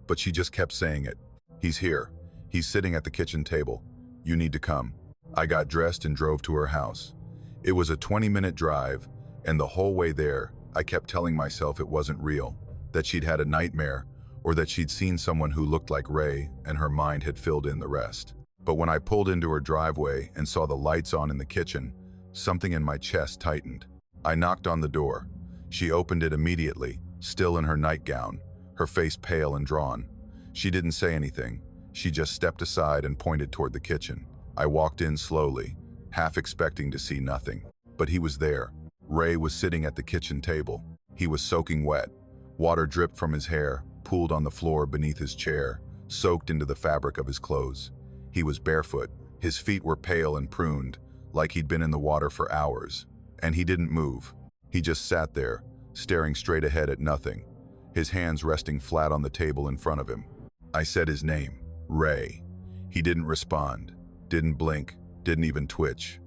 but she just kept saying it. "He's here. He's sitting at the kitchen table. You need to come." I got dressed and drove to her house. It was a 20-minute drive, and the whole way there, I kept telling myself it wasn't real, that she'd had a nightmare, or that she'd seen someone who looked like Ray, and her mind had filled in the rest. But when I pulled into her driveway and saw the lights on in the kitchen, something in my chest tightened. I knocked on the door. She opened it immediately, still in her nightgown, her face pale and drawn. She didn't say anything. She just stepped aside and pointed toward the kitchen. I walked in slowly, half expecting to see nothing. But he was there. Ray was sitting at the kitchen table. He was soaking wet. Water dripped from his hair, pooled on the floor beneath his chair, soaked into the fabric of his clothes. He was barefoot. His feet were pale and pruned, like he'd been in the water for hours. And he didn't move. He just sat there, staring straight ahead at nothing, his hands resting flat on the table in front of him. I said his name, Ray. He didn't respond, didn't blink, didn't even twitch.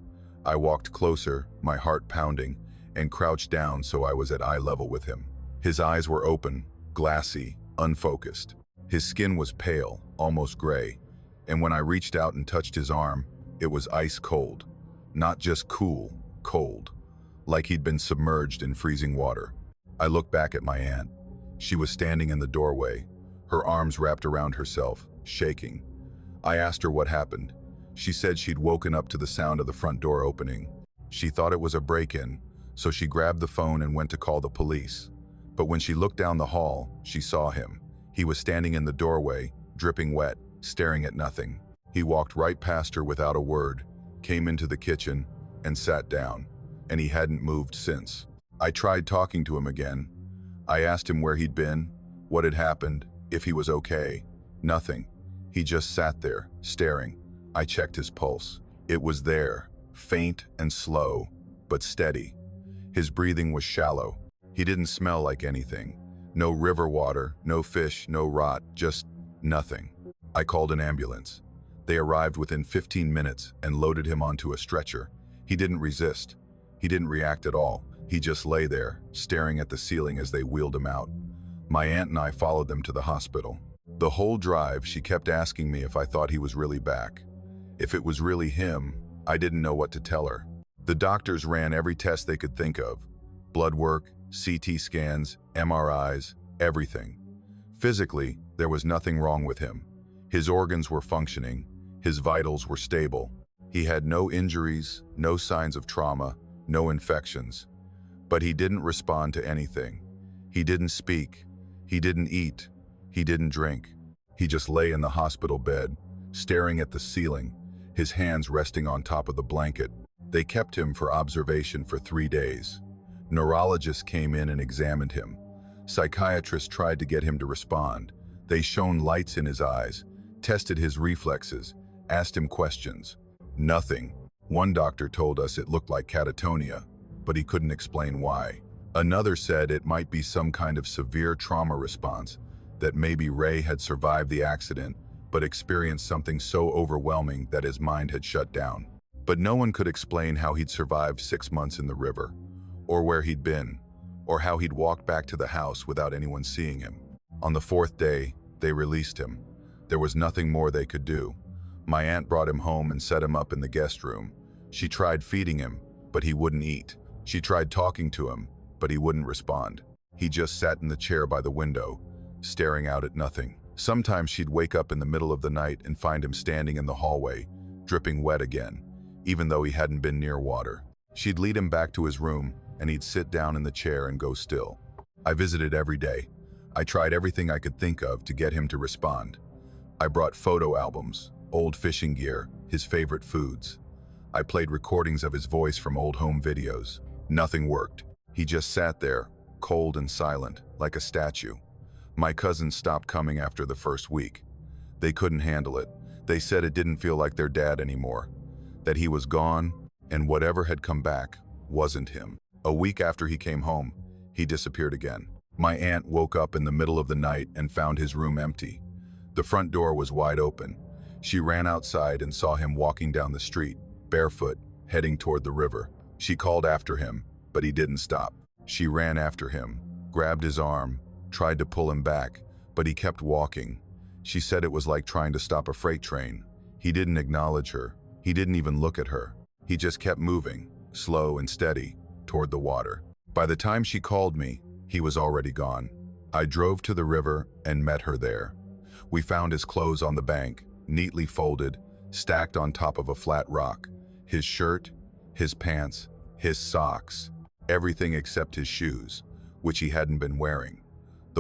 I walked closer, my heart pounding, and crouched down so I was at eye level with him. His eyes were open, glassy, unfocused. His skin was pale, almost gray, and when I reached out and touched his arm, it was ice cold. Not just cool, cold, like he'd been submerged in freezing water. I looked back at my aunt. She was standing in the doorway, her arms wrapped around herself, shaking. I asked her what happened. She said she'd woken up to the sound of the front door opening. She thought it was a break-in, so she grabbed the phone and went to call the police. But when she looked down the hall, she saw him. He was standing in the doorway, dripping wet, staring at nothing. He walked right past her without a word, came into the kitchen, and sat down, and he hadn't moved since. I tried talking to him again. I asked him where he'd been, what had happened, if he was okay. Nothing. He just sat there, staring. I checked his pulse. It was there, faint and slow, but steady. His breathing was shallow. He didn't smell like anything. No river water, no fish, no rot, just nothing. I called an ambulance. They arrived within 15 minutes and loaded him onto a stretcher. He didn't resist. He didn't react at all. He just lay there, staring at the ceiling as they wheeled him out. My aunt and I followed them to the hospital. The whole drive, she kept asking me if I thought he was really back. If it was really him, I didn't know what to tell her. The doctors ran every test they could think of. Blood work, CT scans, MRIs, everything. Physically, there was nothing wrong with him. His organs were functioning. His vitals were stable. He had no injuries, no signs of trauma, no infections. But he didn't respond to anything. He didn't speak. He didn't eat. He didn't drink. He just lay in the hospital bed, staring at the ceiling, his hands resting on top of the blanket. They kept him for observation for 3 days. Neurologists came in and examined him. Psychiatrists tried to get him to respond. They shone lights in his eyes, tested his reflexes, asked him questions. Nothing. One doctor told us it looked like catatonia, but he couldn't explain why. Another said it might be some kind of severe trauma response, that maybe Ray had survived the accident, but experienced something so overwhelming that his mind had shut down. But no one could explain how he'd survived 6 months in the river, or where he'd been, or how he'd walked back to the house without anyone seeing him. On the 4th day, they released him. There was nothing more they could do. My aunt brought him home and set him up in the guest room. She tried feeding him, but he wouldn't eat. She tried talking to him, but he wouldn't respond. He just sat in the chair by the window, staring out at nothing. Sometimes she'd wake up in the middle of the night and find him standing in the hallway, dripping wet again, even though he hadn't been near water. She'd lead him back to his room, and he'd sit down in the chair and go still. I visited every day. I tried everything I could think of to get him to respond. I brought photo albums, old fishing gear, his favorite foods. I played recordings of his voice from old home videos. Nothing worked. He just sat there, cold and silent, like a statue. My cousins stopped coming after the first week. They couldn't handle it. They said it didn't feel like their dad anymore, that he was gone, and whatever had come back wasn't him. A week after he came home, he disappeared again. My aunt woke up in the middle of the night and found his room empty. The front door was wide open. She ran outside and saw him walking down the street, barefoot, heading toward the river. She called after him, but he didn't stop. She ran after him, grabbed his arm, tried to pull him back, but he kept walking. She said it was like trying to stop a freight train. He didn't acknowledge her. He didn't even look at her. He just kept moving, slow and steady, toward the water. By the time she called me, he was already gone. I drove to the river and met her there. We found his clothes on the bank, neatly folded, stacked on top of a flat rock. His shirt, his pants, his socks, everything except his shoes, which he hadn't been wearing.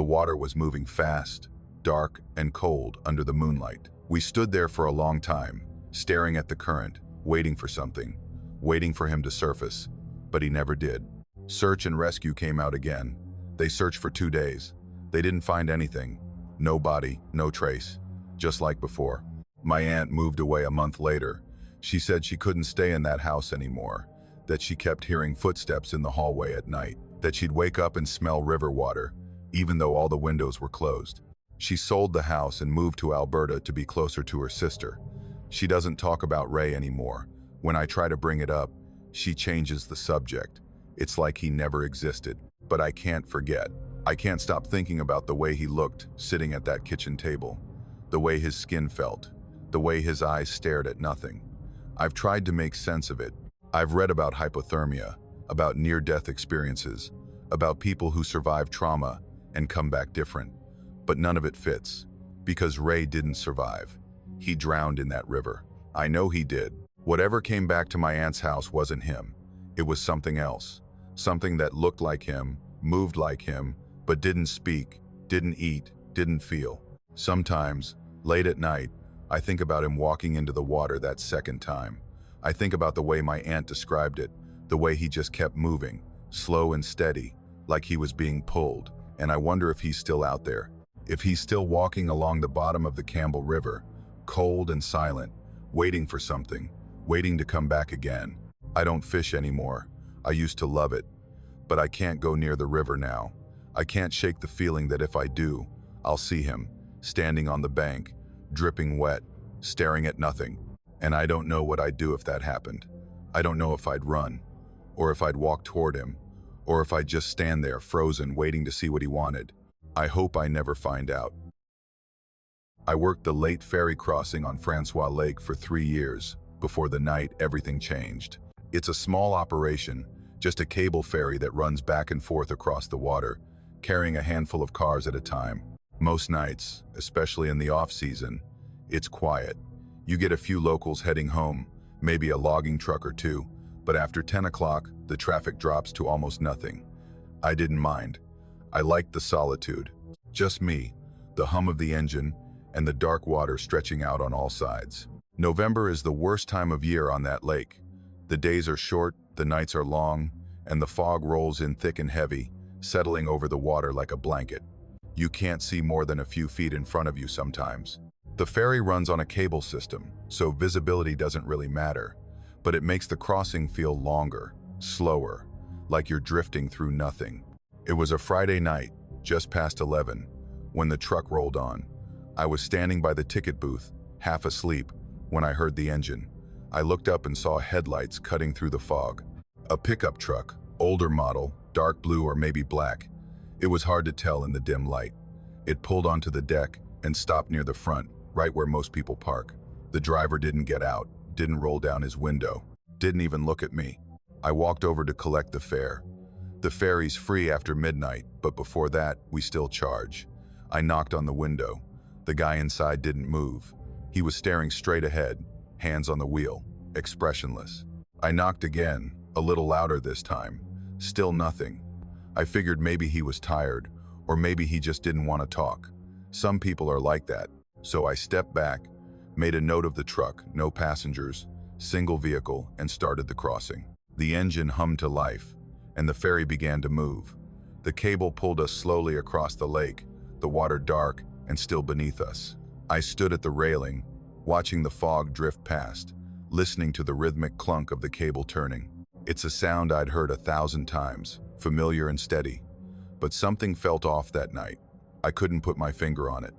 The water was moving fast, dark and cold under the moonlight. We stood there for a long time, staring at the current, waiting for something, waiting for him to surface, but he never did. Search and rescue came out again. They searched for 2 days. They didn't find anything. No body, no trace, just like before. My aunt moved away a month later. She said she couldn't stay in that house anymore, that she kept hearing footsteps in the hallway at night, that she'd wake up and smell river water, even though all the windows were closed. She sold the house and moved to Alberta to be closer to her sister. She doesn't talk about Ray anymore. When I try to bring it up, she changes the subject. It's like he never existed. But I can't forget. I can't stop thinking about the way he looked sitting at that kitchen table, the way his skin felt, the way his eyes stared at nothing. I've tried to make sense of it. I've read about hypothermia, about near-death experiences, about people who survive trauma and come back different. But none of it fits, because Ray didn't survive. He drowned in that river. I know he did. Whatever came back to my aunt's house wasn't him. It was something else. Something that looked like him, moved like him, but didn't speak, didn't eat, didn't feel. Sometimes, late at night, I think about him walking into the water that second time. I think about the way my aunt described it, the way he just kept moving, slow and steady, like he was being pulled. And I wonder if he's still out there, if he's still walking along the bottom of the Campbell River, cold and silent, waiting for something, waiting to come back again. I don't fish anymore. I used to love it, but I can't go near the river now. I can't shake the feeling that if I do, I'll see him, standing on the bank, dripping wet, staring at nothing. And I don't know what I'd do if that happened. I don't know if I'd run, or if I'd walk toward him, or if I'd just stand there frozen waiting to see what he wanted. I hope I never find out. I worked the late ferry crossing on Francois Lake for 3 years, before the night everything changed. It's a small operation, just a cable ferry that runs back and forth across the water, carrying a handful of cars at a time. Most nights, especially in the off-season, it's quiet. You get a few locals heading home, maybe a logging truck or two, but after 10 o'clock, the traffic drops to almost nothing. I didn't mind. I liked the solitude. Just me, the hum of the engine, and the dark water stretching out on all sides. November is the worst time of year on that lake. The days are short, the nights are long, and the fog rolls in thick and heavy, settling over the water like a blanket. You can't see more than a few feet in front of you sometimes. The ferry runs on a cable system, so visibility doesn't really matter, but it makes the crossing feel longer, slower, like you're drifting through nothing. It was a Friday night, just past 11, when the truck rolled on. I was standing by the ticket booth, half asleep, when I heard the engine. I looked up and saw headlights cutting through the fog. A pickup truck, older model, dark blue or maybe black. It was hard to tell in the dim light. It pulled onto the deck and stopped near the front, right where most people park. The driver didn't get out, didn't roll down his window, didn't even look at me. I walked over to collect the fare. The ferry's free after midnight, but before that, we still charge. I knocked on the window. The guy inside didn't move. He was staring straight ahead, hands on the wheel, expressionless. I knocked again, a little louder this time. Still nothing. I figured maybe he was tired, or maybe he just didn't want to talk. Some people are like that. So I stepped back, made a note of the truck, no passengers, single vehicle, and started the crossing. The engine hummed to life, and the ferry began to move. The cable pulled us slowly across the lake, the water dark and still beneath us. I stood at the railing, watching the fog drift past, listening to the rhythmic clunk of the cable turning. It's a sound I'd heard 1,000 times, familiar and steady. But something felt off that night. I couldn't put my finger on it.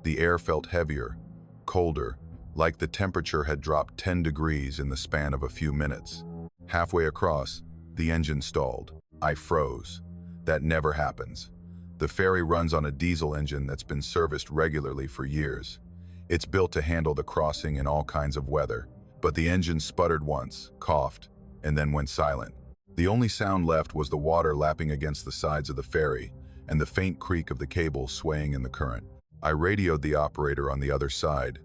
The air felt heavier, colder, like the temperature had dropped 10 degrees in the span of a few minutes. Halfway across, the engine stalled. I froze. That never happens. The ferry runs on a diesel engine that's been serviced regularly for years. It's built to handle the crossing in all kinds of weather. But the engine sputtered once, coughed, and then went silent. The only sound left was the water lapping against the sides of the ferry and the faint creak of the cable swaying in the current. I radioed the operator on the other side,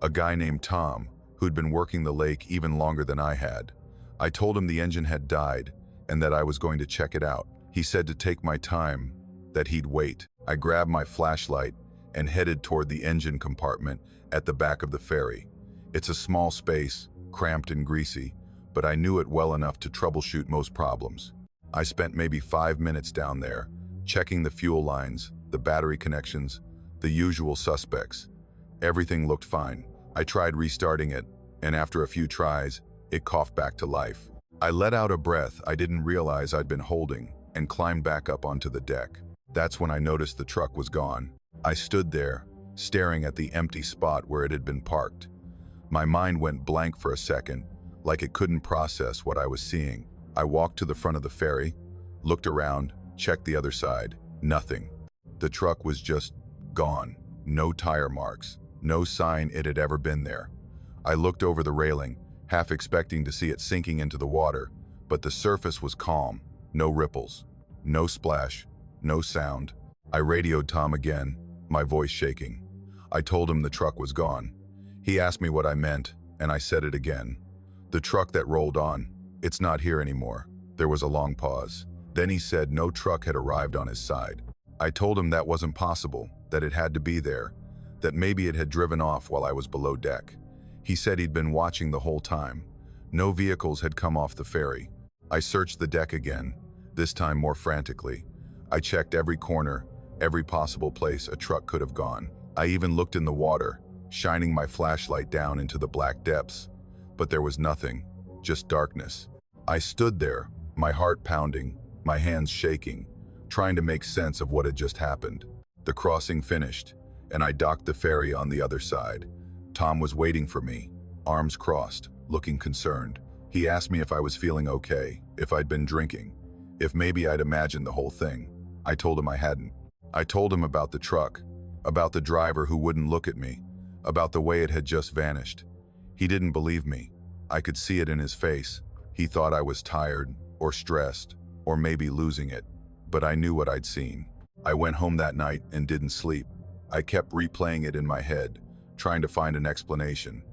a guy named Tom, who'd been working the lake even longer than I had. I told him the engine had died and that I was going to check it out. He said to take my time, that he'd wait. I grabbed my flashlight and headed toward the engine compartment at the back of the ferry. It's a small space, cramped and greasy, but I knew it well enough to troubleshoot most problems. I spent maybe 5 minutes down there, checking the fuel lines, the battery connections, the usual suspects. Everything looked fine. I tried restarting it, and after a few tries, it coughed back to life. I let out a breath I didn't realize I'd been holding and climbed back up onto the deck. That's when I noticed the truck was gone. I stood there, staring at the empty spot where it had been parked. My mind went blank for a second, like it couldn't process what I was seeing. I walked to the front of the ferry, looked around, checked the other side. Nothing. The truck was just gone. No tire marks, no sign it had ever been there. I looked over the railing, half expecting to see it sinking into the water, but the surface was calm. No ripples, no splash, no sound. I radioed Tom again, my voice shaking. I told him the truck was gone. He asked me what I meant, and I said it again. The truck that rolled on, it's not here anymore. There was a long pause. Then he said no truck had arrived on his side. I told him that wasn't possible, that it had to be there, that maybe it had driven off while I was below deck. He said he'd been watching the whole time. No vehicles had come off the ferry. I searched the deck again, this time more frantically. I checked every corner, every possible place a truck could have gone. I even looked in the water, shining my flashlight down into the black depths. But there was nothing, just darkness. I stood there, my heart pounding, my hands shaking, trying to make sense of what had just happened. The crossing finished, and I docked the ferry on the other side. Tom was waiting for me, arms crossed, looking concerned. He asked me if I was feeling okay, if I'd been drinking, if maybe I'd imagined the whole thing. I told him I hadn't. I told him about the truck, about the driver who wouldn't look at me, about the way it had just vanished. He didn't believe me. I could see it in his face. He thought I was tired, or stressed, or maybe losing it. But I knew what I'd seen. I went home that night and didn't sleep. I kept replaying it in my head, trying to find an explanation.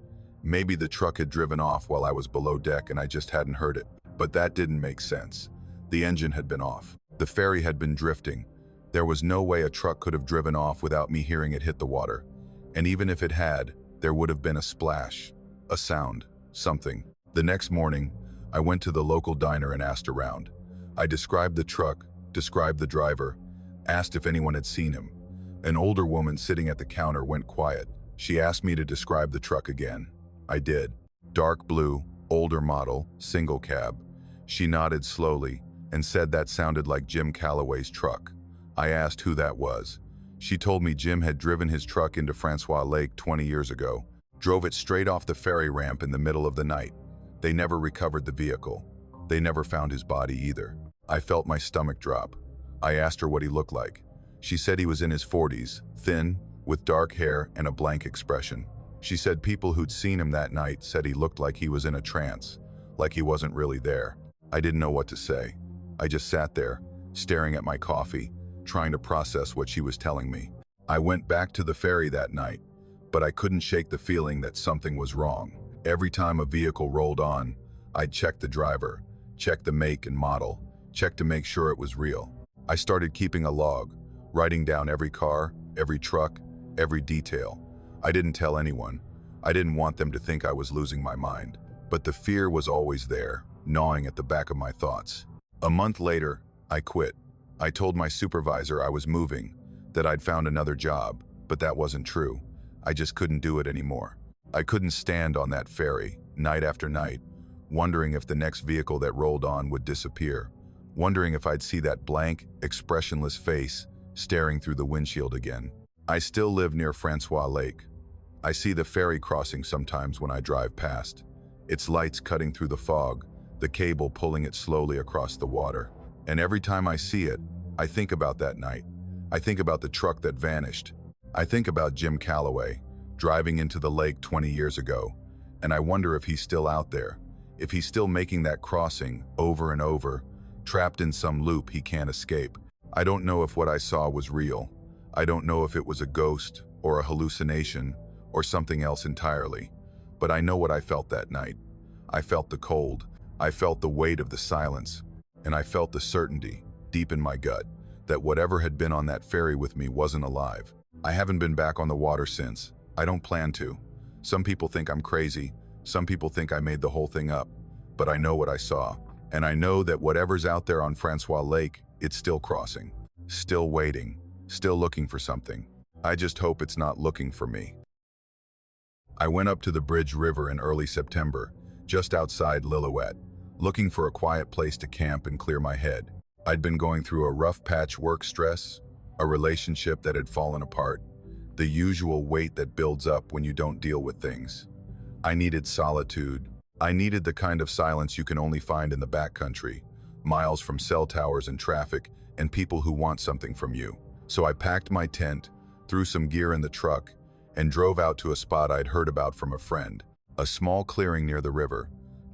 Maybe the truck had driven off while I was below deck and I just hadn't heard it. But that didn't make sense. The engine had been off. The ferry had been drifting. There was no way a truck could have driven off without me hearing it hit the water. And even if it had, there would have been a splash, a sound, something. The next morning, I went to the local diner and asked around. I described the truck, described the driver, asked if anyone had seen him. An older woman sitting at the counter went quiet. She asked me to describe the truck again. I did. Dark blue, older model, single cab. She nodded slowly and said that sounded like Jim Calloway's truck. I asked who that was. She told me Jim had driven his truck into Francois Lake 20 years ago, drove it straight off the ferry ramp in the middle of the night. They never recovered the vehicle. They never found his body either. I felt my stomach drop. I asked her what he looked like. She said he was in his 40s, thin, with dark hair and a blank expression. She said people who'd seen him that night said he looked like he was in a trance, like he wasn't really there. I didn't know what to say. I just sat there, staring at my coffee, trying to process what she was telling me. I went back to the ferry that night, but I couldn't shake the feeling that something was wrong. Every time a vehicle rolled on, I'd check the driver, check the make and model, check to make sure it was real. I started keeping a log, writing down every car, every truck, every detail. I didn't tell anyone. I didn't want them to think I was losing my mind. But the fear was always there, gnawing at the back of my thoughts. A month later, I quit. I told my supervisor I was moving, that I'd found another job, but that wasn't true. I just couldn't do it anymore. I couldn't stand on that ferry, night after night, wondering if the next vehicle that rolled on would disappear, wondering if I'd see that blank, expressionless face staring through the windshield again. I still live near Francois Lake. I see the ferry crossing sometimes when I drive past. Its lights cutting through the fog, the cable pulling it slowly across the water. And every time I see it, I think about that night. I think about the truck that vanished. I think about Jim Calloway, driving into the lake 20 years ago. And I wonder if he's still out there, if he's still making that crossing over and over, trapped in some loop he can't escape. I don't know if what I saw was real. I don't know if it was a ghost or a hallucination or something else entirely. But I know what I felt that night. I felt the cold. I felt the weight of the silence. And I felt the certainty, deep in my gut, that whatever had been on that ferry with me wasn't alive. I haven't been back on the water since. I don't plan to. Some people think I'm crazy. Some people think I made the whole thing up. But I know what I saw. And I know that whatever's out there on Francois Lake, it's still crossing. Still waiting. Still looking for something. I just hope it's not looking for me. I went up to the Bridge River in early September, just outside Lillooet, looking for a quiet place to camp and clear my head. I'd been going through a rough patch work stress, a relationship that had fallen apart, the usual weight that builds up when you don't deal with things. I needed solitude. I needed the kind of silence you can only find in the backcountry, miles from cell towers and traffic and people who want something from you. So I packed my tent, threw some gear in the truck, and drove out to a spot I'd heard about from a friend, a small clearing near the river,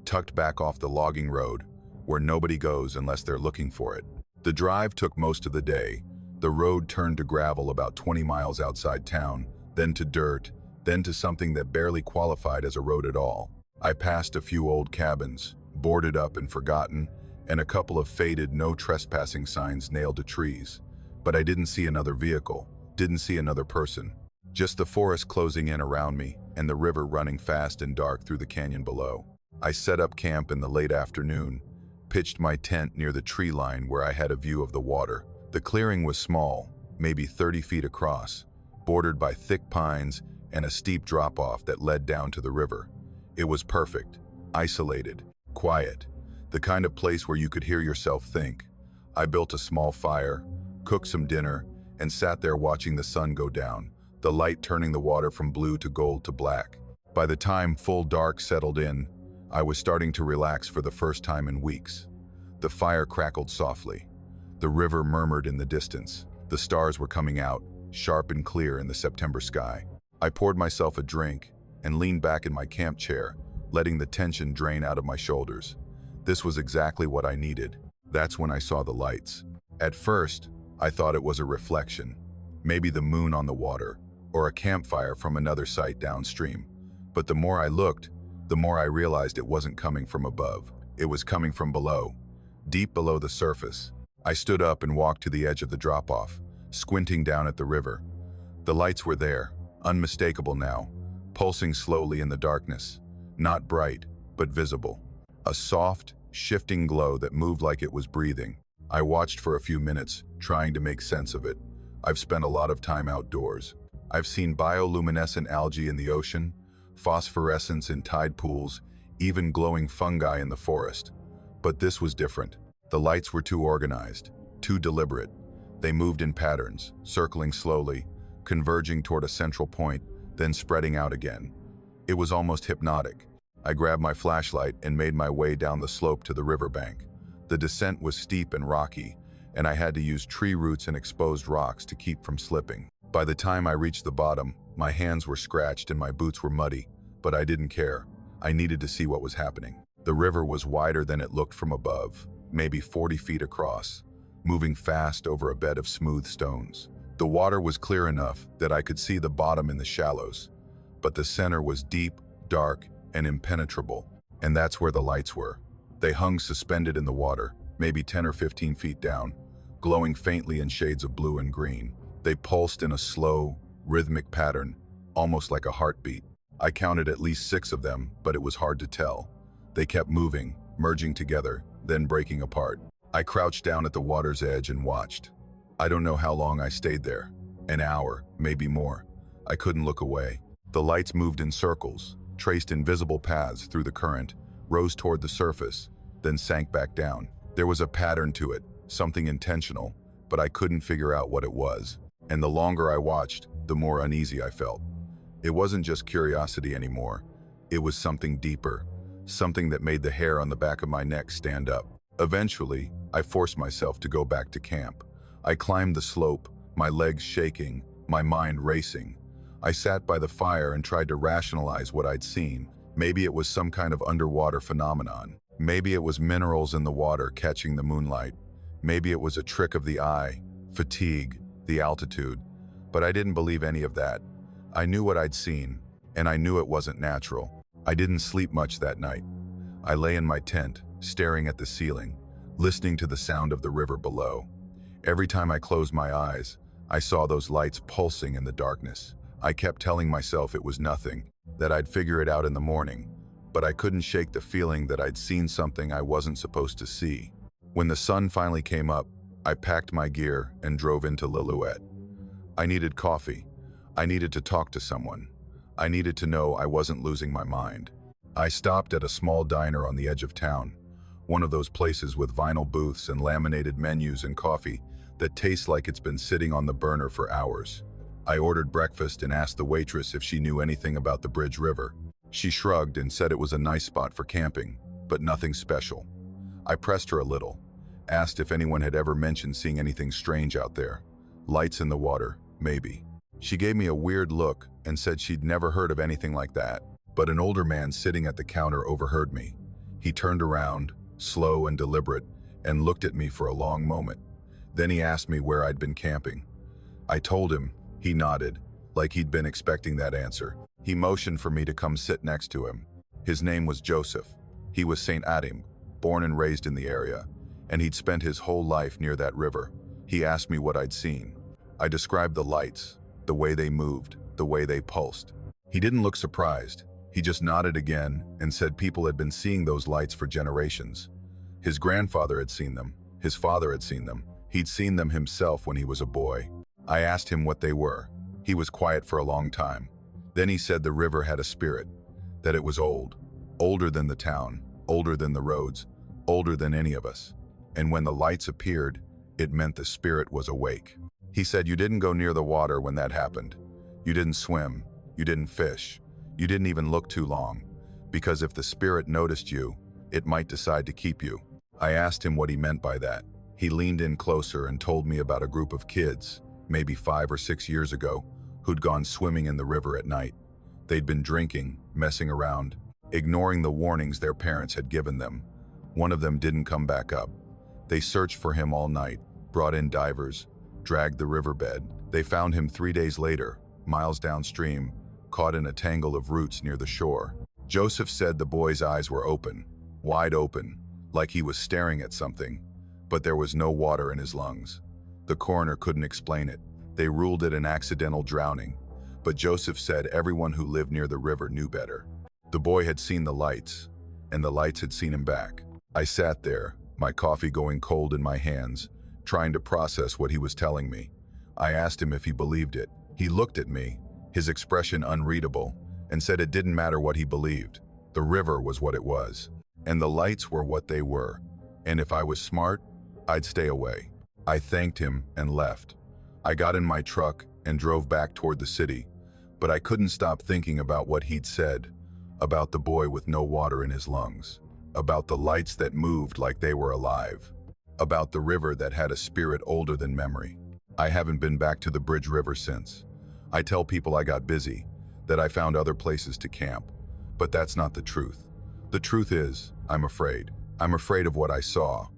tucked back off the logging road, where nobody goes unless they're looking for it. The drive took most of the day. The road turned to gravel about 20 miles outside town, then to dirt, then to something that barely qualified as a road at all. I passed a few old cabins, boarded up and forgotten, and a couple of faded no trespassing signs nailed to trees. But I didn't see another vehicle, didn't see another person. Just the forest closing in around me and the river running fast and dark through the canyon below. I set up camp in the late afternoon, pitched my tent near the tree line where I had a view of the water. The clearing was small, maybe 30 feet across, bordered by thick pines and a steep drop-off that led down to the river. It was perfect, isolated, quiet, the kind of place where you could hear yourself think. I built a small fire, cooked some dinner, and sat there watching the sun go down, the light turning the water from blue to gold to black. By the time full dark settled in, I was starting to relax for the first time in weeks. The fire crackled softly. The river murmured in the distance. The stars were coming out, sharp and clear in the September sky. I poured myself a drink and leaned back in my camp chair, letting the tension drain out of my shoulders. This was exactly what I needed. That's when I saw the lights. At first, I thought it was a reflection, maybe the moon on the water, or a campfire from another site downstream. But the more I looked, the more I realized it wasn't coming from above. It was coming from below, deep below the surface. I stood up and walked to the edge of the drop-off, squinting down at the river. The lights were there, unmistakable now, pulsing slowly in the darkness, not bright, but visible. A soft, shifting glow that moved like it was breathing. I watched for a few minutes, trying to make sense of it. I've spent a lot of time outdoors. I've seen bioluminescent algae in the ocean, phosphorescence in tide pools, even glowing fungi in the forest. But this was different. The lights were too organized, too deliberate. They moved in patterns, circling slowly, converging toward a central point, then spreading out again. It was almost hypnotic. I grabbed my flashlight and made my way down the slope to the riverbank. The descent was steep and rocky, and I had to use tree roots and exposed rocks to keep from slipping. By the time I reached the bottom, my hands were scratched and my boots were muddy, but I didn't care. I needed to see what was happening. The river was wider than it looked from above, maybe 40 feet across, moving fast over a bed of smooth stones. The water was clear enough that I could see the bottom in the shallows, but the center was deep, dark, and impenetrable, and that's where the lights were. They hung suspended in the water, maybe 10 or 15 feet down, glowing faintly in shades of blue and green. They pulsed in a slow, rhythmic pattern, almost like a heartbeat. I counted at least 6 of them, but it was hard to tell. They kept moving, merging together, then breaking apart. I crouched down at the water's edge and watched. I don't know how long I stayed there. An hour, maybe more. I couldn't look away. The lights moved in circles, traced invisible paths through the current, rose toward the surface, then sank back down. There was a pattern to it, something intentional, but I couldn't figure out what it was. And the longer I watched, the more uneasy I felt. It wasn't just curiosity anymore. It was something deeper, something that made the hair on the back of my neck stand up. Eventually, I forced myself to go back to camp. I climbed the slope, my legs shaking, my mind racing. I sat by the fire and tried to rationalize what I'd seen. Maybe it was some kind of underwater phenomenon. Maybe it was minerals in the water catching the moonlight. Maybe it was a trick of the eye, fatigue, the altitude. But I didn't believe any of that. I knew what I'd seen, and I knew it wasn't natural. I didn't sleep much that night. I lay in my tent, staring at the ceiling, listening to the sound of the river below. Every time I closed my eyes, I saw those lights pulsing in the darkness. I kept telling myself it was nothing, that I'd figure it out in the morning, but I couldn't shake the feeling that I'd seen something I wasn't supposed to see. When the sun finally came up, I packed my gear and drove into Lillooet. I needed coffee. I needed to talk to someone. I needed to know I wasn't losing my mind. I stopped at a small diner on the edge of town, one of those places with vinyl booths and laminated menus and coffee that tastes like it's been sitting on the burner for hours. I ordered breakfast and asked the waitress if she knew anything about the Bridge River. She shrugged and said it was a nice spot for camping, but nothing special. I pressed her a little, asked if anyone had ever mentioned seeing anything strange out there. Lights in the water, maybe. She gave me a weird look and said she'd never heard of anything like that. But an older man sitting at the counter overheard me. He turned around, slow and deliberate, and looked at me for a long moment. Then he asked me where I'd been camping. I told him. He nodded, like he'd been expecting that answer. He motioned for me to come sit next to him. His name was Joseph. He was St. Adim, born and raised in the area, and he'd spent his whole life near that river. He asked me what I'd seen. I described the lights, the way they moved, the way they pulsed. He didn't look surprised. He just nodded again and said people had been seeing those lights for generations. His grandfather had seen them. His father had seen them. He'd seen them himself when he was a boy. I asked him what they were. He was quiet for a long time. Then he said the river had a spirit, that it was old, older than the town, older than the roads, older than any of us. And when the lights appeared, it meant the spirit was awake. He said you didn't go near the water when that happened. You didn't swim. You didn't fish. You didn't even look too long, because if the spirit noticed you, it might decide to keep you. I asked him what he meant by that. He leaned in closer and told me about a group of kids, maybe 5 or 6 years ago, who'd gone swimming in the river at night. They'd been drinking, messing around, ignoring the warnings their parents had given them. One of them didn't come back up. They searched for him all night, brought in divers, dragged the riverbed. They found him 3 days later, miles downstream, caught in a tangle of roots near the shore. Joseph said the boy's eyes were open, wide open, like he was staring at something, but there was no water in his lungs. The coroner couldn't explain it. They ruled it an accidental drowning, but Joseph said everyone who lived near the river knew better. The boy had seen the lights, and the lights had seen him back. I sat there, my coffee going cold in my hands, trying to process what he was telling me. I asked him if he believed it. He looked at me, his expression unreadable, and said it didn't matter what he believed. The river was what it was, and the lights were what they were, and if I was smart, I'd stay away. I thanked him and left. I got in my truck and drove back toward the city, but I couldn't stop thinking about what he'd said, about the boy with no water in his lungs, about the lights that moved like they were alive, about the river that had a spirit older than memory. I haven't been back to the Bridge River since. I tell people I got busy, that I found other places to camp, but that's not the truth. The truth is, I'm afraid. I'm afraid of what I saw.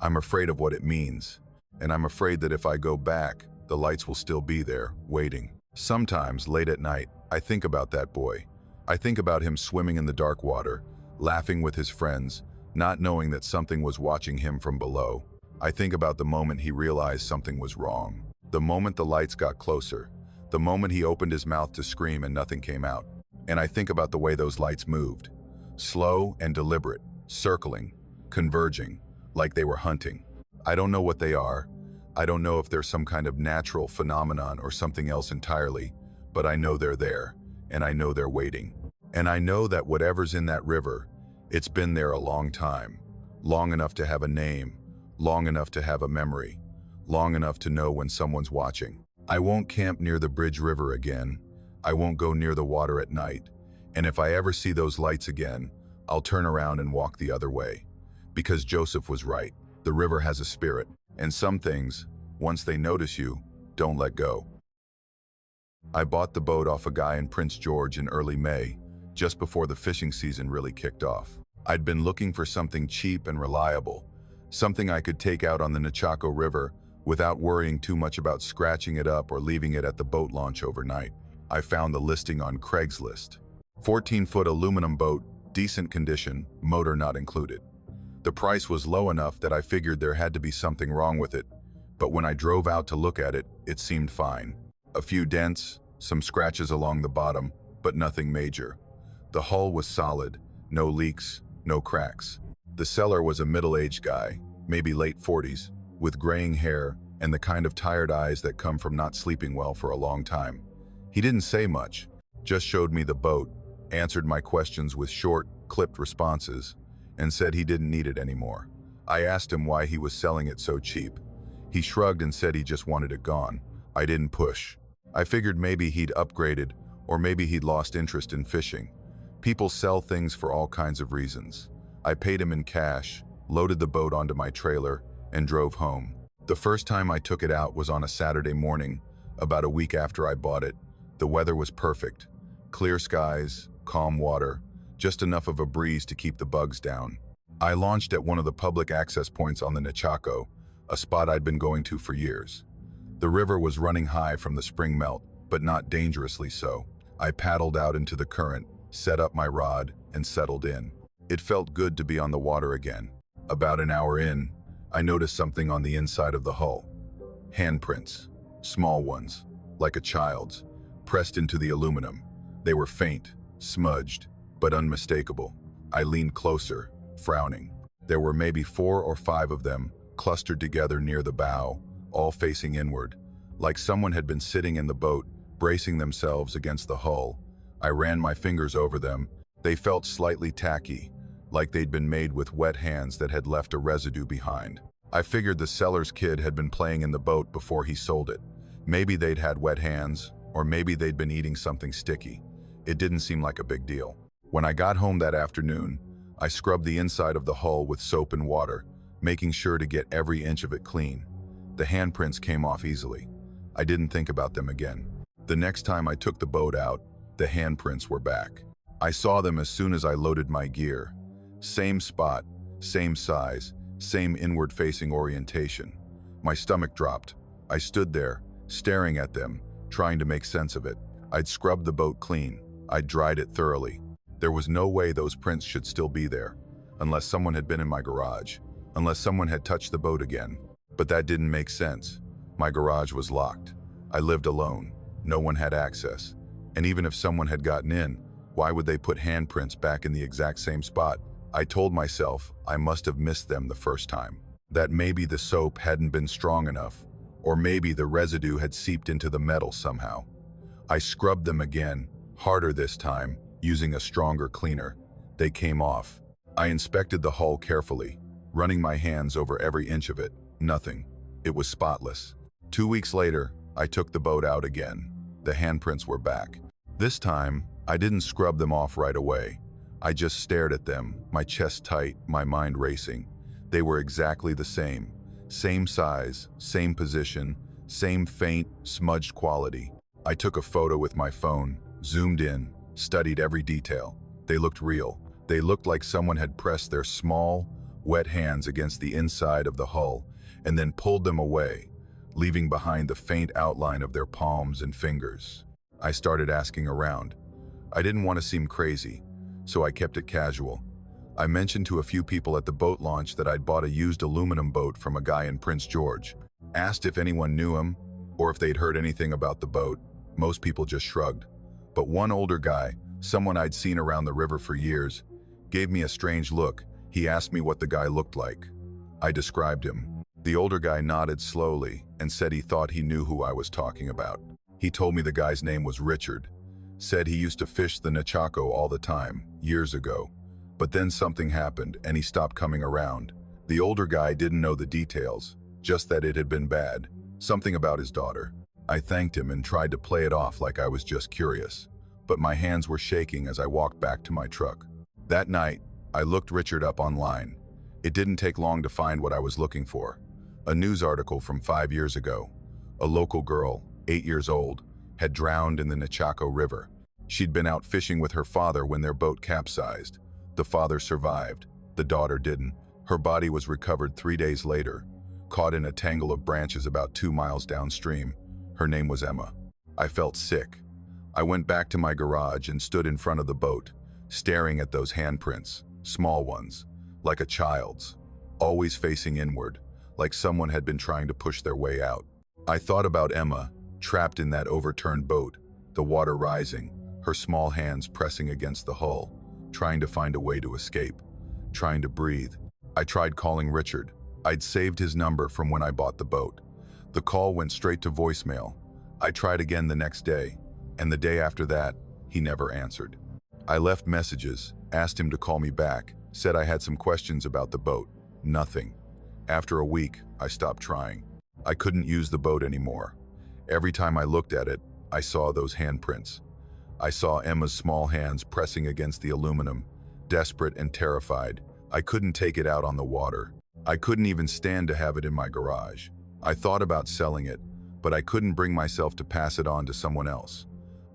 I'm afraid of what it means, and I'm afraid that if I go back, the lights will still be there, waiting. Sometimes, late at night, I think about that boy. I think about him swimming in the dark water, laughing with his friends, not knowing that something was watching him from below. I think about the moment he realized something was wrong. The moment the lights got closer. The moment he opened his mouth to scream and nothing came out. And I think about the way those lights moved. Slow and deliberate, circling, converging, like they were hunting. I don't know what they are. I don't know if they're some kind of natural phenomenon or something else entirely, but I know they're there, and I know they're waiting. And I know that whatever's in that river, it's been there a long time, long enough to have a name, long enough to have a memory, long enough to know when someone's watching. I won't camp near the Bridge River again. I won't go near the water at night. And if I ever see those lights again, I'll turn around and walk the other way. Because Joseph was right. The river has a spirit. And some things, once they notice you, don't let go. I bought the boat off a guy in Prince George in early May, just before the fishing season really kicked off. I'd been looking for something cheap and reliable, something I could take out on the Nechako River without worrying too much about scratching it up or leaving it at the boat launch overnight. I found the listing on Craigslist. 14-foot aluminum boat, decent condition, motor not included. The price was low enough that I figured there had to be something wrong with it, but when I drove out to look at it, it seemed fine. A few dents, some scratches along the bottom, but nothing major. The hull was solid, no leaks, no cracks. The seller was a middle-aged guy, maybe late 40s, with graying hair and the kind of tired eyes that come from not sleeping well for a long time. He didn't say much, just showed me the boat, answered my questions with short, clipped responses, and said he didn't need it anymore. I asked him why he was selling it so cheap. He shrugged and said he just wanted it gone. I didn't push. I figured maybe he'd upgraded, or maybe he'd lost interest in fishing. People sell things for all kinds of reasons. I paid him in cash, loaded the boat onto my trailer, and drove home. The first time I took it out was on a Saturday morning, about a week after I bought it. The weather was perfect. Clear skies, calm water, just enough of a breeze to keep the bugs down. I launched at one of the public access points on the Nootka, a spot I'd been going to for years. The river was running high from the spring melt, but not dangerously so. I paddled out into the current, set up my rod, and settled in. It felt good to be on the water again. About an hour in, I noticed something on the inside of the hull. Handprints, small ones, like a child's, pressed into the aluminum. They were faint, smudged, but unmistakable. I leaned closer, frowning. There were maybe 4 or 5 of them, clustered together near the bow, all facing inward, like someone had been sitting in the boat, bracing themselves against the hull. I ran my fingers over them. They felt slightly tacky, like they'd been made with wet hands that had left a residue behind. I figured the seller's kid had been playing in the boat before he sold it. Maybe they'd had wet hands, or maybe they'd been eating something sticky. It didn't seem like a big deal. When I got home that afternoon, I scrubbed the inside of the hull with soap and water, making sure to get every inch of it clean. The handprints came off easily. I didn't think about them again. The next time I took the boat out, the handprints were back. I saw them as soon as I loaded my gear. Same spot, same size, same inward-facing orientation. My stomach dropped. I stood there, staring at them, trying to make sense of it. I'd scrubbed the boat clean. I'd dried it thoroughly. There was no way those prints should still be there, unless someone had been in my garage, unless someone had touched the boat again. But that didn't make sense. My garage was locked. I lived alone. No one had access. And even if someone had gotten in, why would they put handprints back in the exact same spot? I told myself I must have missed them the first time. That maybe the soap hadn't been strong enough, or maybe the residue had seeped into the metal somehow. I scrubbed them again, harder this time, using a stronger cleaner. They came off. I inspected the hull carefully, running my hands over every inch of it. Nothing. It was spotless. 2 weeks later, I took the boat out again. The handprints were back. This time, I didn't scrub them off right away. I just stared at them, my chest tight, my mind racing. They were exactly the same. Same size, same position, same faint, smudged quality. I took a photo with my phone, zoomed in, studied every detail. They looked real. They looked like someone had pressed their small, wet hands against the inside of the hull and then pulled them away, leaving behind the faint outline of their palms and fingers. I started asking around. I didn't want to seem crazy, so I kept it casual. I mentioned to a few people at the boat launch that I'd bought a used aluminum boat from a guy in Prince George. Asked if anyone knew him, or if they'd heard anything about the boat. Most people just shrugged. But one older guy, someone I'd seen around the river for years, gave me a strange look. He asked me what the guy looked like. I described him. The older guy nodded slowly and said he thought he knew who I was talking about. He told me the guy's name was Richard. Said he used to fish the Nootka all the time, years ago. But then something happened and he stopped coming around. The older guy didn't know the details, just that it had been bad. Something about his daughter. I thanked him and tried to play it off like I was just curious. But my hands were shaking as I walked back to my truck. That night, I looked Richard up online. It didn't take long to find what I was looking for. A news article from 5 years ago. A local girl, 8 years old, had drowned in the Nootka River. She'd been out fishing with her father when their boat capsized. The father survived. The daughter didn't. Her body was recovered 3 days later, caught in a tangle of branches about 2 miles downstream. Her name was Emma. I felt sick. I went back to my garage and stood in front of the boat, staring at those handprints, small ones, like a child's, always facing inward, like someone had been trying to push their way out. I thought about Emma, trapped in that overturned boat, the water rising, her small hands pressing against the hull, trying to find a way to escape, trying to breathe. I tried calling Richard. I'd saved his number from when I bought the boat. The call went straight to voicemail. I tried again the next day, and the day after that, he never answered. I left messages, asked him to call me back, said I had some questions about the boat. Nothing. After a week, I stopped trying. I couldn't use the boat anymore. Every time I looked at it, I saw those handprints. I saw Emma's small hands pressing against the aluminum, desperate and terrified. I couldn't take it out on the water. I couldn't even stand to have it in my garage. I thought about selling it, but I couldn't bring myself to pass it on to someone else.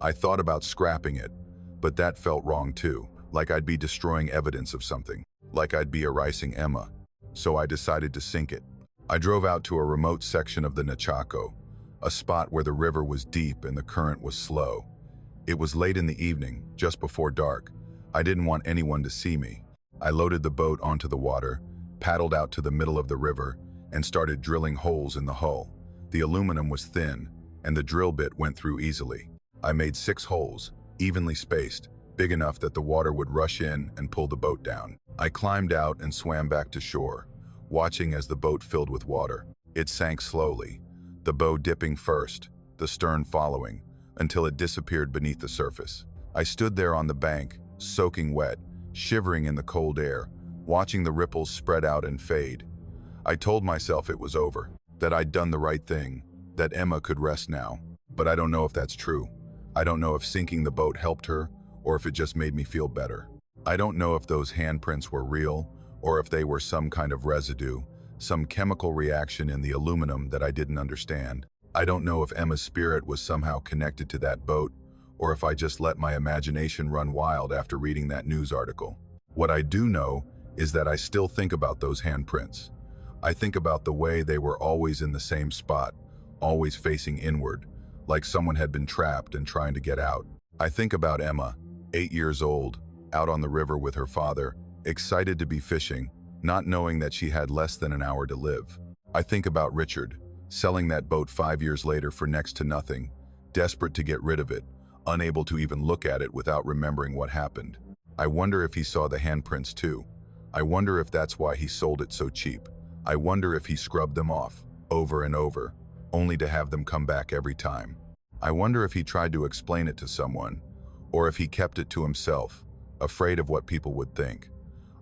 I thought about scrapping it, but that felt wrong too, like I'd be destroying evidence of something, like I'd be erasing Emma. So I decided to sink it. I drove out to a remote section of the Nechako, a spot where the river was deep and the current was slow. It was late in the evening, just before dark. I didn't want anyone to see me. I loaded the boat onto the water, paddled out to the middle of the river, and started drilling holes in the hull. The aluminum was thin, and the drill bit went through easily. I made 6 holes, evenly spaced, big enough that the water would rush in and pull the boat down. I climbed out and swam back to shore, watching as the boat filled with water. It sank slowly, the bow dipping first, the stern following, until it disappeared beneath the surface. I stood there on the bank, soaking wet, shivering in the cold air, watching the ripples spread out and fade. I told myself it was over, that I'd done the right thing, that Emma could rest now. But I don't know if that's true. I don't know if sinking the boat helped her, or if it just made me feel better. I don't know if those handprints were real, or if they were some kind of residue, some chemical reaction in the aluminum that I didn't understand. I don't know if Emma's spirit was somehow connected to that boat, or if I just let my imagination run wild after reading that news article. What I do know is that I still think about those handprints. I think about the way they were always in the same spot, always facing inward, like someone had been trapped and trying to get out. I think about Emma, 8 years old, out on the river with her father, excited to be fishing, not knowing that she had less than an hour to live. I think about Richard, selling that boat 5 years later for next to nothing, desperate to get rid of it, unable to even look at it without remembering what happened. I wonder if he saw the handprints too. I wonder if that's why he sold it so cheap. I wonder if he scrubbed them off, over and over, only to have them come back every time. I wonder if he tried to explain it to someone, or if he kept it to himself, afraid of what people would think.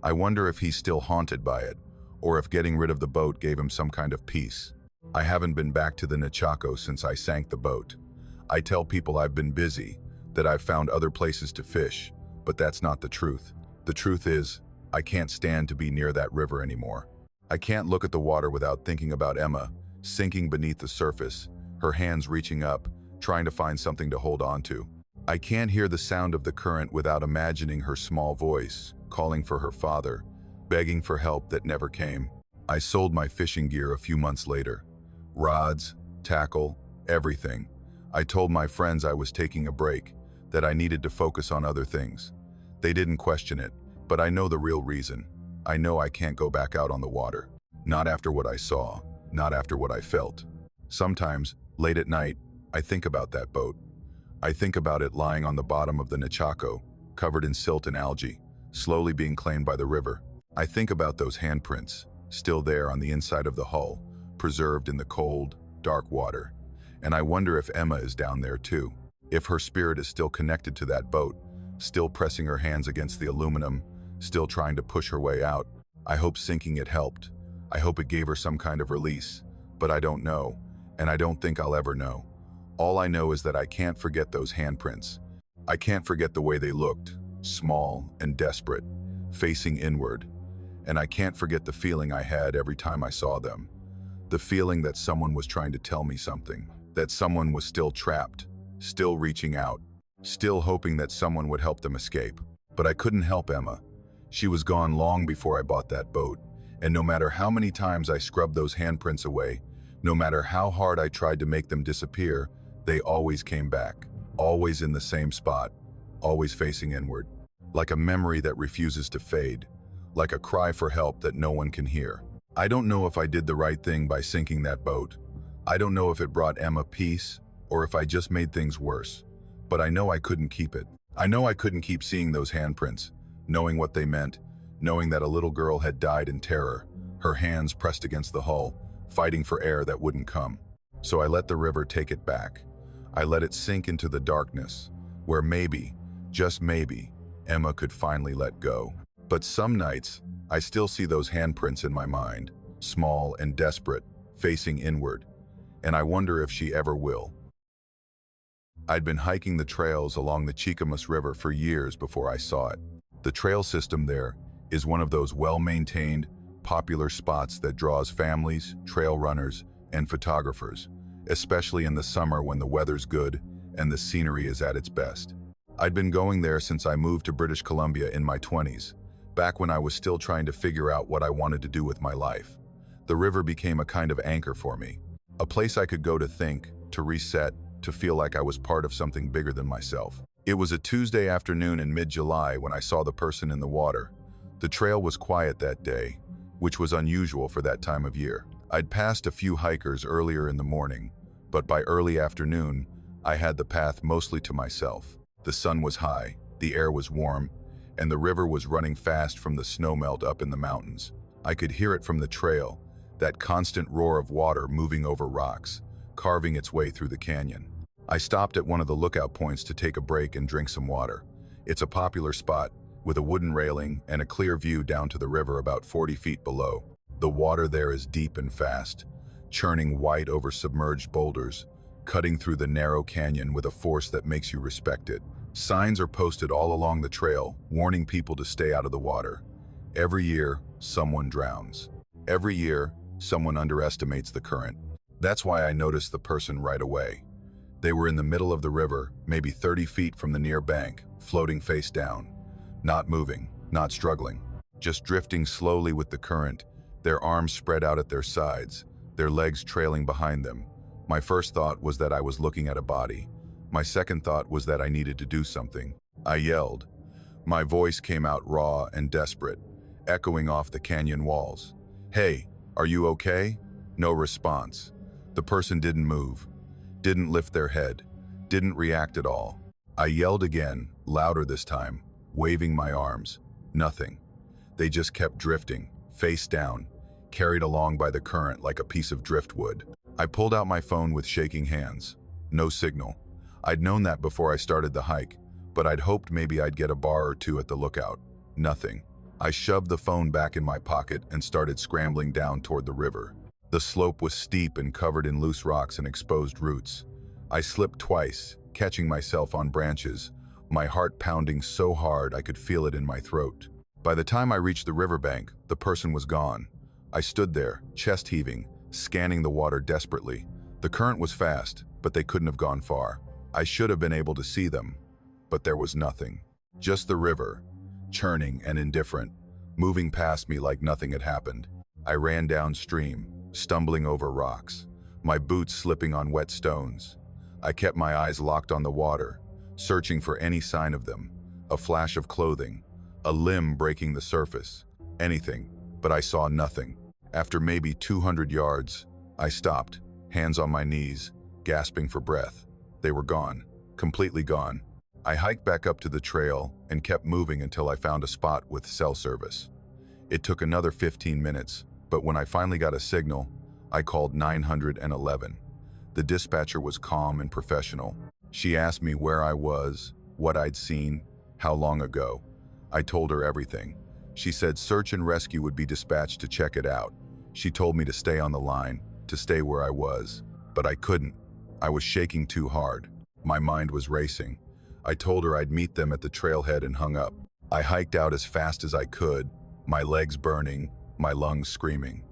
I wonder if he's still haunted by it, or if getting rid of the boat gave him some kind of peace. I haven't been back to the Nechako since I sank the boat. I tell people I've been busy, that I've found other places to fish, but that's not the truth. The truth is, I can't stand to be near that river anymore. I can't look at the water without thinking about Emma, sinking beneath the surface, her hands reaching up, trying to find something to hold on to. I can't hear the sound of the current without imagining her small voice, calling for her father, begging for help that never came. I sold my fishing gear a few months later. Rods, tackle, everything. I told my friends I was taking a break, that I needed to focus on other things. They didn't question it, but I know the real reason. I know I can't go back out on the water. Not after what I saw, not after what I felt. Sometimes, late at night, I think about that boat. I think about it lying on the bottom of the Nechako, covered in silt and algae, slowly being claimed by the river. I think about those handprints, still there on the inside of the hull, preserved in the cold, dark water. And I wonder if Emma is down there too, if her spirit is still connected to that boat, still pressing her hands against the aluminum, still trying to push her way out. I hope sinking it helped. I hope it gave her some kind of release, but I don't know, and I don't think I'll ever know. All I know is that I can't forget those handprints. I can't forget the way they looked, small and desperate, facing inward. And I can't forget the feeling I had every time I saw them. The feeling that someone was trying to tell me something, that someone was still trapped, still reaching out, still hoping that someone would help them escape. But I couldn't help Emma. She was gone long before I bought that boat, and no matter how many times I scrubbed those handprints away, no matter how hard I tried to make them disappear, they always came back, always in the same spot, always facing inward, like a memory that refuses to fade, like a cry for help that no one can hear. I don't know if I did the right thing by sinking that boat. I don't know if it brought Emma peace or if I just made things worse. But I know I couldn't keep it. I know I couldn't keep seeing those handprints, knowing what they meant, knowing that a little girl had died in terror, her hands pressed against the hull, fighting for air that wouldn't come. So I let the river take it back. I let it sink into the darkness, where maybe, just maybe, Emma could finally let go. But some nights, I still see those handprints in my mind, small and desperate, facing inward, and I wonder if she ever will. I'd been hiking the trails along the Chicamus River for years before I saw it. The trail system there is one of those well-maintained, popular spots that draws families, trail runners, and photographers, especially in the summer when the weather's good and the scenery is at its best. I'd been going there since I moved to British Columbia in my 20s, back when I was still trying to figure out what I wanted to do with my life. The river became a kind of anchor for me, a place I could go to think, to reset, to feel like I was part of something bigger than myself. It was a Tuesday afternoon in mid-July when I saw the person in the water. The trail was quiet that day, which was unusual for that time of year. I'd passed a few hikers earlier in the morning, but by early afternoon, I had the path mostly to myself. The sun was high, the air was warm, and the river was running fast from the snowmelt up in the mountains. I could hear it from the trail, that constant roar of water moving over rocks, carving its way through the canyon. I stopped at one of the lookout points to take a break and drink some water. It's a popular spot, with a wooden railing and a clear view down to the river about 40 feet below. The water there is deep and fast, churning white over submerged boulders, cutting through the narrow canyon with a force that makes you respect it. Signs are posted all along the trail, warning people to stay out of the water. Every year, someone drowns. Every year, someone underestimates the current. That's why I noticed the person right away. They were in the middle of the river, maybe 30 feet from the near bank, floating face down. Not moving, not struggling, just drifting slowly with the current, their arms spread out at their sides, their legs trailing behind them. My first thought was that I was looking at a body. My second thought was that I needed to do something. I yelled. My voice came out raw and desperate, echoing off the canyon walls. "Hey, are you okay?" No response. The person didn't move, didn't lift their head, didn't react at all. I yelled again, louder this time, waving my arms. Nothing. They just kept drifting, face down, carried along by the current like a piece of driftwood. I pulled out my phone with shaking hands. No signal. I'd known that before I started the hike, but I'd hoped maybe I'd get a bar or two at the lookout. Nothing. I shoved the phone back in my pocket and started scrambling down toward the river. The slope was steep and covered in loose rocks and exposed roots. I slipped twice, catching myself on branches, my heart pounding so hard I could feel it in my throat. By the time I reached the riverbank, the person was gone. I stood there, chest heaving, scanning the water desperately. The current was fast, but they couldn't have gone far. I should have been able to see them, but there was nothing. Just the river, churning and indifferent, moving past me like nothing had happened. I ran downstream, stumbling over rocks, my boots slipping on wet stones. I kept my eyes locked on the water, searching for any sign of them, a flash of clothing, a limb breaking the surface, anything, but I saw nothing. After maybe 200 yards, I stopped, hands on my knees, gasping for breath. They were gone, completely gone. I hiked back up to the trail and kept moving until I found a spot with cell service. It took another 15 minutes, but when I finally got a signal, I called 911. The dispatcher was calm and professional. She asked me where I was, what I'd seen, how long ago. I told her everything. She said search and rescue would be dispatched to check it out. She told me to stay on the line, to stay where I was, but I couldn't. I was shaking too hard. My mind was racing. I told her I'd meet them at the trailhead and hung up. I hiked out as fast as I could, my legs burning, my lungs screaming.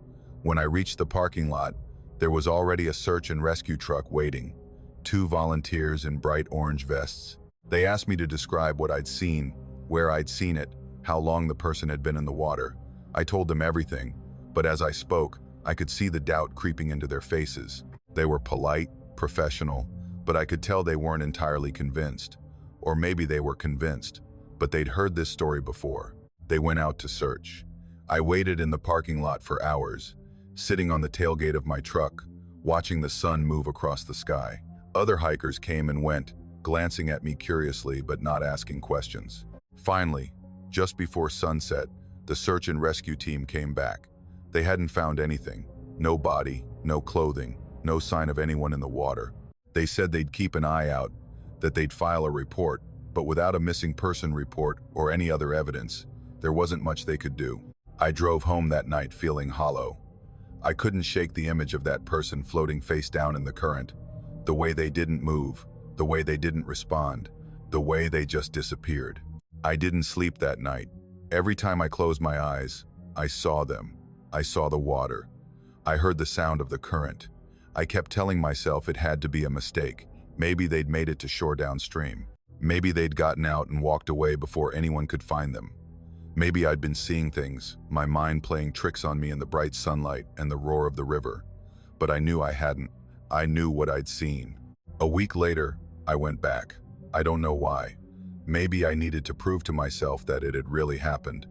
When I reached the parking lot, there was already a search and rescue truck waiting. 2 volunteers in bright orange vests. They asked me to describe what I'd seen, where I'd seen it, how long the person had been in the water. I told them everything, but as I spoke, I could see the doubt creeping into their faces. They were polite, professional, but I could tell they weren't entirely convinced. Or maybe they were convinced, but they'd heard this story before. They went out to search. I waited in the parking lot for hours, sitting on the tailgate of my truck, watching the sun move across the sky. Other hikers came and went, glancing at me curiously but not asking questions. Finally, just before sunset, the search and rescue team came back. They hadn't found anything. No body, no clothing, no sign of anyone in the water. They said they'd keep an eye out, that they'd file a report, but without a missing person report or any other evidence, there wasn't much they could do. I drove home that night feeling hollow. I couldn't shake the image of that person floating face down in the current, the way they didn't move, the way they didn't respond, the way they just disappeared. I didn't sleep that night. Every time I closed my eyes, I saw them. I saw the water. I heard the sound of the current. I kept telling myself it had to be a mistake. Maybe they'd made it to shore downstream. Maybe they'd gotten out and walked away before anyone could find them. Maybe I'd been seeing things, my mind playing tricks on me in the bright sunlight and the roar of the river. But I knew I hadn't. I knew what I'd seen. A week later, I went back. I don't know why. Maybe I needed to prove to myself that it had really happened.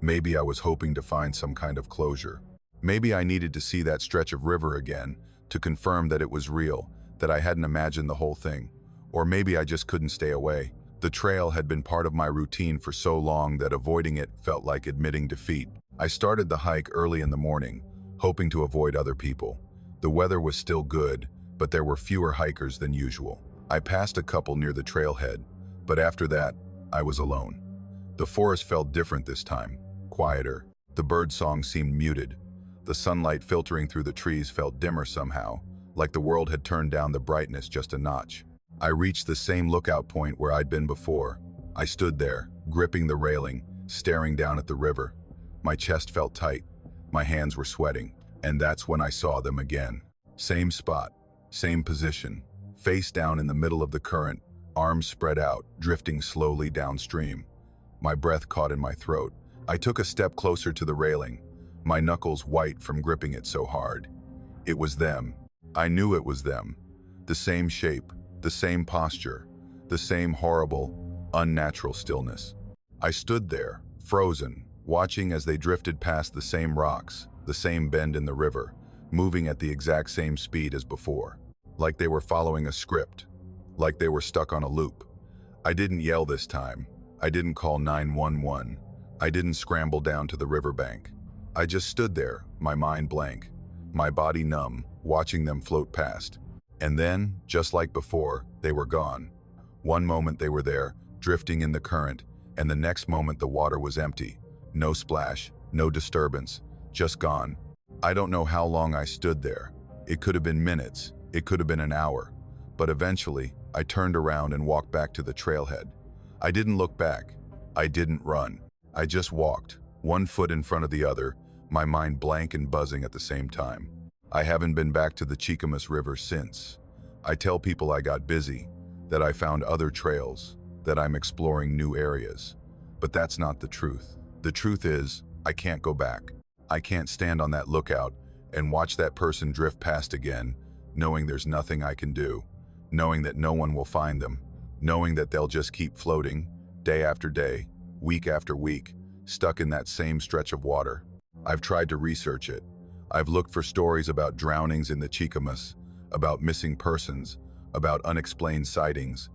Maybe I was hoping to find some kind of closure. Maybe I needed to see that stretch of river again to confirm that it was real, that I hadn't imagined the whole thing. Or maybe I just couldn't stay away. The trail had been part of my routine for so long that avoiding it felt like admitting defeat. I started the hike early in the morning, hoping to avoid other people. The weather was still good, but there were fewer hikers than usual. I passed a couple near the trailhead, but after that, I was alone. The forest felt different this time, quieter. The bird song seemed muted. The sunlight filtering through the trees felt dimmer somehow, like the world had turned down the brightness just a notch. I reached the same lookout point where I'd been before. I stood there, gripping the railing, staring down at the river. My chest felt tight. My hands were sweating. And that's when I saw them again. Same spot, same position, face down in the middle of the current, arms spread out, drifting slowly downstream. My breath caught in my throat. I took a step closer to the railing, my knuckles white from gripping it so hard. It was them. I knew it was them. The same shape, the same posture, the same horrible, unnatural stillness. I stood there, frozen, watching as they drifted past the same rocks, the same bend in the river, moving at the exact same speed as before. Like they were following a script, like they were stuck on a loop. I didn't yell this time. I didn't call 911. I didn't scramble down to the riverbank. I just stood there, my mind blank, my body numb, watching them float past. And then, just like before, they were gone. One moment they were there, drifting in the current, and the next moment the water was empty. No splash, no disturbance, just gone. I don't know how long I stood there. It could have been minutes, it could have been an hour. But eventually, I turned around and walked back to the trailhead. I didn't look back. I didn't run. I just walked, one foot in front of the other, my mind blank and buzzing at the same time. I haven't been back to the Chickamus River since. I tell people I got busy, that I found other trails, that I'm exploring new areas. But that's not the truth. The truth is, I can't go back. I can't stand on that lookout and watch that person drift past again, knowing there's nothing I can do, knowing that no one will find them, knowing that they'll just keep floating, day after day, week after week, stuck in that same stretch of water. I've tried to research it. I've looked for stories about drownings in the Chickamus, about missing persons, about unexplained sightings.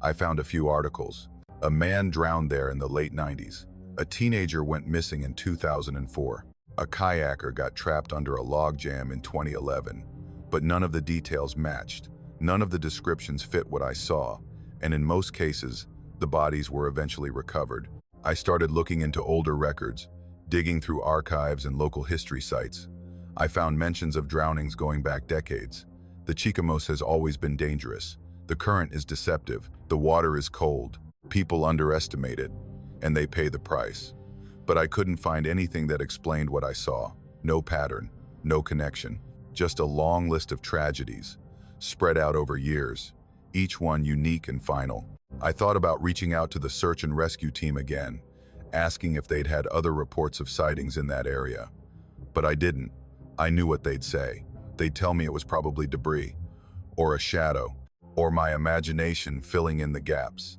I found a few articles. A man drowned there in the late 90s. A teenager went missing in 2004. A kayaker got trapped under a logjam in 2011. But none of the details matched. None of the descriptions fit what I saw, and in most cases, the bodies were eventually recovered. I started looking into older records, digging through archives and local history sites. I found mentions of drownings going back decades. The Chickamus has always been dangerous. The current is deceptive. The water is cold. People underestimate it, and they pay the price. But I couldn't find anything that explained what I saw. No pattern, no connection. Just a long list of tragedies, spread out over years, each one unique and final. I thought about reaching out to the search and rescue team again, asking if they'd had other reports of sightings in that area. But I didn't. I knew what they'd say. They'd tell me it was probably debris, or a shadow, or my imagination filling in the gaps.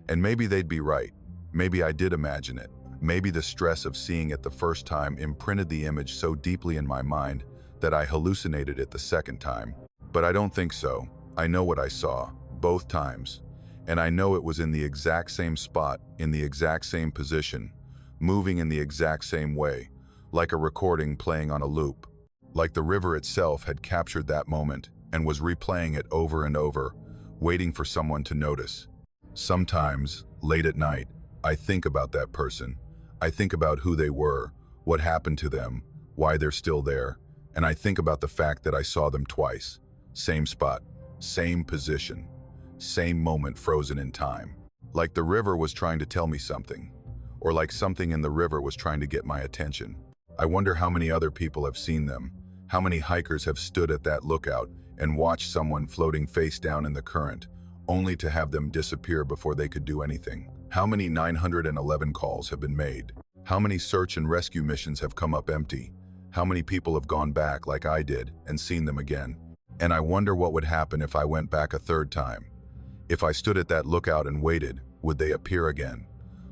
And maybe they'd be right. Maybe I did imagine it. Maybe the stress of seeing it the first time imprinted the image so deeply in my mind that I hallucinated it the second time. But I don't think so. I know what I saw, both times. And I know it was in the exact same spot, in the exact same position, moving in the exact same way, like a recording playing on a loop. Like the river itself had captured that moment and was replaying it over and over, waiting for someone to notice. Sometimes, late at night, I think about that person. I think about who they were, what happened to them, why they're still there, and I think about the fact that I saw them twice. Same spot, same position, same moment frozen in time. Like the river was trying to tell me something, or like something in the river was trying to get my attention. I wonder how many other people have seen them, how many hikers have stood at that lookout and watched someone floating face down in the current, only to have them disappear before they could do anything. How many 911 calls have been made? How many search and rescue missions have come up empty? How many people have gone back like I did and seen them again? And I wonder what would happen if I went back a third time. If I stood at that lookout and waited, would they appear again?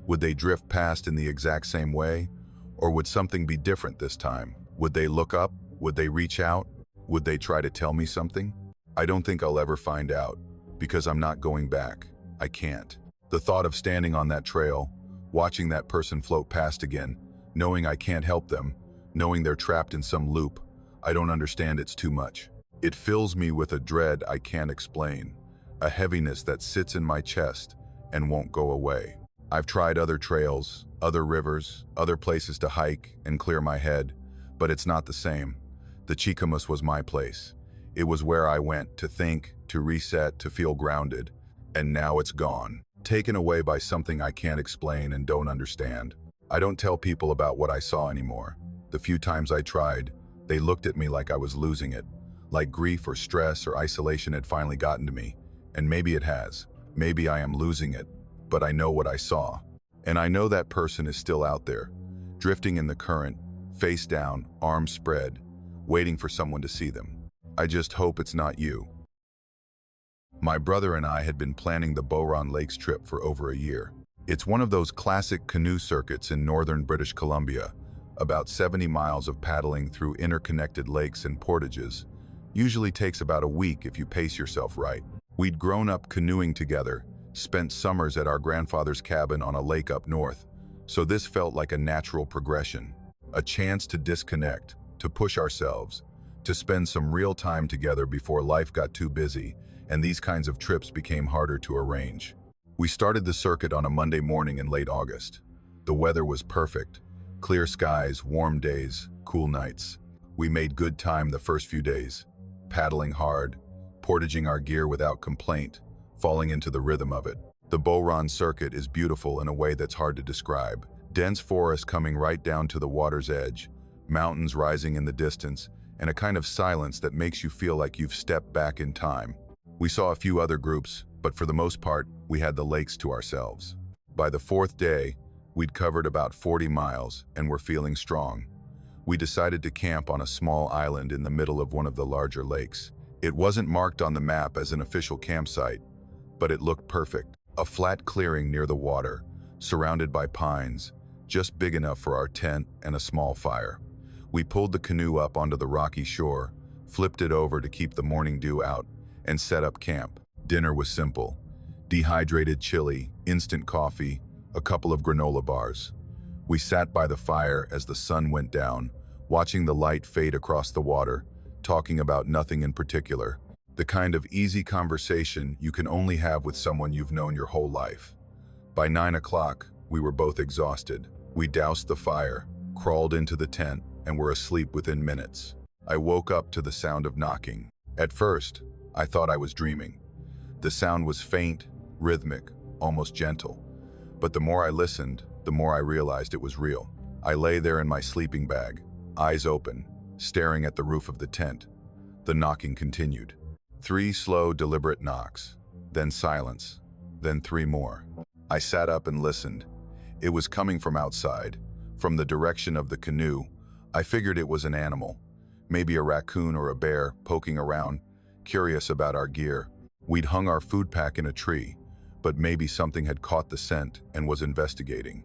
Would they drift past in the exact same way? Or would something be different this time? Would they look up? Would they reach out? Would they try to tell me something? I don't think I'll ever find out, because I'm not going back. I can't. The thought of standing on that trail, watching that person float past again, knowing I can't help them, knowing they're trapped in some loop, I don't understand, it's too much. It fills me with a dread I can't explain, a heaviness that sits in my chest and won't go away. I've tried other trails, other rivers, other places to hike and clear my head, but it's not the same. The Chikamus was my place. It was where I went to think, to reset, to feel grounded. And now it's gone, taken away by something I can't explain and don't understand. I don't tell people about what I saw anymore. The few times I tried, they looked at me like I was losing it, like grief or stress or isolation had finally gotten to me. And maybe it has. Maybe I am losing it, but I know what I saw. And I know that person is still out there, drifting in the current, face down, arms spread, waiting for someone to see them. I just hope it's not you. My brother and I had been planning the Boron Lakes trip for over a year. It's one of those classic canoe circuits in northern British Columbia, about 70 miles of paddling through interconnected lakes and portages. Usually takes about a week if you pace yourself right. We'd grown up canoeing together, spent summers at our grandfather's cabin on a lake up north, so this felt like a natural progression, a chance to disconnect, to push ourselves, to spend some real time together before life got too busy and these kinds of trips became harder to arrange. We started the circuit on a Monday morning in late August. The weather was perfect. Clear skies, warm days, cool nights. We made good time the first few days, paddling hard, portaging our gear without complaint, falling into the rhythm of it. The Boron circuit is beautiful in a way that's hard to describe. Dense forest coming right down to the water's edge, mountains rising in the distance, and a kind of silence that makes you feel like you've stepped back in time. We saw a few other groups, but for the most part, we had the lakes to ourselves. By the fourth day, we'd covered about 40 miles and were feeling strong. We decided to camp on a small island in the middle of one of the larger lakes. It wasn't marked on the map as an official campsite, but it looked perfect. A flat clearing near the water, surrounded by pines, just big enough for our tent and a small fire. We pulled the canoe up onto the rocky shore, flipped it over to keep the morning dew out, and set up camp. Dinner was simple. Dehydrated chili, instant coffee, a couple of granola bars. We sat by the fire as the sun went down, watching the light fade across the water, talking about nothing in particular. The kind of easy conversation you can only have with someone you've known your whole life. By 9 o'clock, we were both exhausted. We doused the fire, crawled into the tent, and were asleep within minutes. I woke up to the sound of knocking. At first, I thought I was dreaming. The sound was faint, rhythmic, almost gentle. But the more I listened, the more I realized it was real. I lay there in my sleeping bag, eyes open, staring at the roof of the tent. The knocking continued. 3 slow, deliberate knocks, then silence, then 3 more. I sat up and listened. It was coming from outside, from the direction of the canoe. I figured it was an animal, maybe a raccoon or a bear, poking around, curious about our gear. We'd hung our food pack in a tree, but maybe something had caught the scent and was investigating.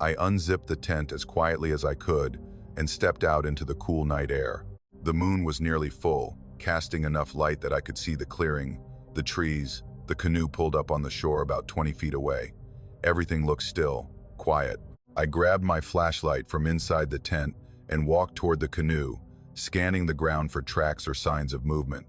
I unzipped the tent as quietly as I could and stepped out into the cool night air. The moon was nearly full, casting enough light that I could see the clearing, the trees, the canoe pulled up on the shore about 20 feet away. Everything looked still, quiet. I grabbed my flashlight from inside the tent and walked toward the canoe, scanning the ground for tracks or signs of movement.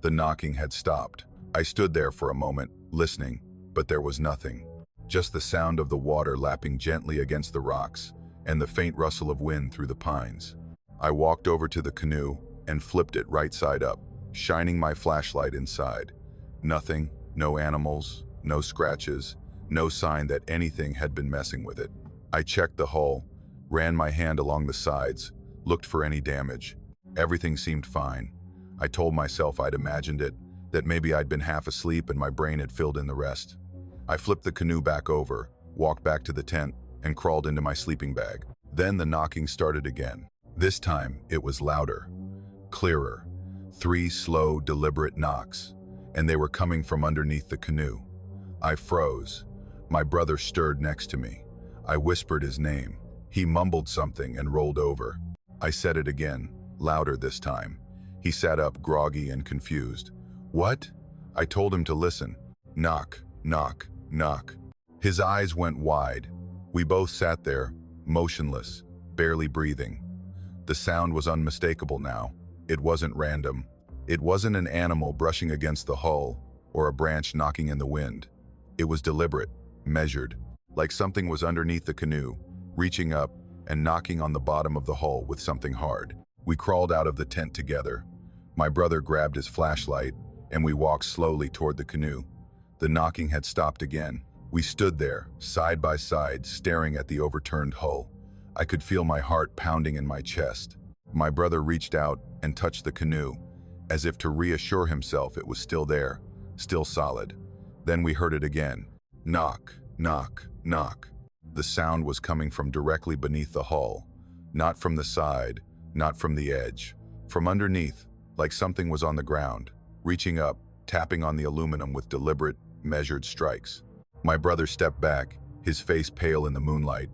The knocking had stopped. I stood there for a moment, listening, but there was nothing. Just the sound of the water lapping gently against the rocks and the faint rustle of wind through the pines. I walked over to the canoe and flipped it right side up, shining my flashlight inside. Nothing, no animals, no scratches, no sign that anything had been messing with it. I checked the hull, ran my hand along the sides, looked for any damage. Everything seemed fine. I told myself I'd imagined it, that maybe I'd been half asleep and my brain had filled in the rest. I flipped the canoe back over, walked back to the tent, and crawled into my sleeping bag. Then the knocking started again. This time, it was louder, clearer. 3 slow, deliberate knocks, and they were coming from underneath the canoe. I froze. My brother stirred next to me. I whispered his name. He mumbled something and rolled over. I said it again, louder this time. He sat up, groggy and confused. What? I told him to listen. Knock, knock, knock. His eyes went wide. We both sat there, motionless, barely breathing. The sound was unmistakable now. It wasn't random. It wasn't an animal brushing against the hull or a branch knocking in the wind. It was deliberate, measured, like something was underneath the canoe, reaching up and knocking on the bottom of the hull with something hard. We crawled out of the tent together. My brother grabbed his flashlight, and we walked slowly toward the canoe. The knocking had stopped again. We stood there, side by side, staring at the overturned hull. I could feel my heart pounding in my chest. My brother reached out and touched the canoe, as if to reassure himself it was still there, still solid. Then we heard it again. Knock, knock, knock. The sound was coming from directly beneath the hull, not from the side, not from the edge, from underneath, like something was on the ground, reaching up, tapping on the aluminum with deliberate, measured strikes. My brother stepped back, his face pale in the moonlight.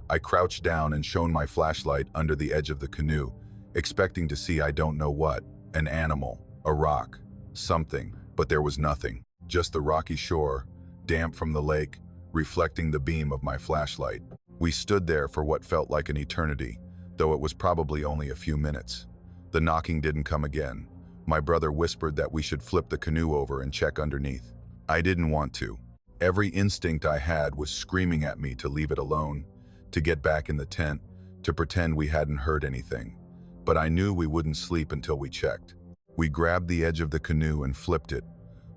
I crouched down and shone my flashlight under the edge of the canoe, expecting to see I don't know what, an animal, a rock, something, but there was nothing. Just the rocky shore, damp from the lake, reflecting the beam of my flashlight. We stood there for what felt like an eternity, though it was probably only a few minutes. The knocking didn't come again. My brother whispered that we should flip the canoe over and check underneath. I didn't want to. Every instinct I had was screaming at me to leave it alone, to get back in the tent, to pretend we hadn't heard anything. But I knew we wouldn't sleep until we checked. We grabbed the edge of the canoe and flipped it.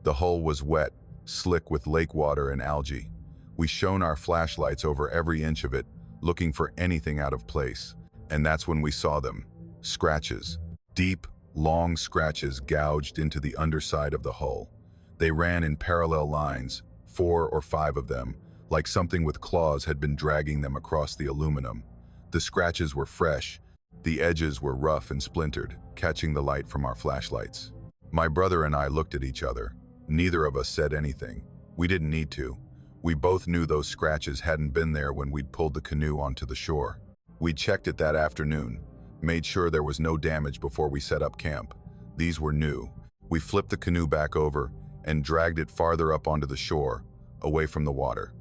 The hull was wet, slick with lake water and algae. We shone our flashlights over every inch of it, looking for anything out of place. And that's when we saw them. Scratches. Deep, long scratches gouged into the underside of the hull. They ran in parallel lines, 4 or 5 of them, like something with claws had been dragging them across the aluminum. The scratches were fresh. The edges were rough and splintered, catching the light from our flashlights. My brother and I looked at each other. Neither of us said anything. We didn't need to. We both knew those scratches hadn't been there when we'd pulled the canoe onto the shore. We checked it that afternoon, made sure there was no damage before we set up camp. These were new. We flipped the canoe back over and dragged it farther up onto the shore, away from the water.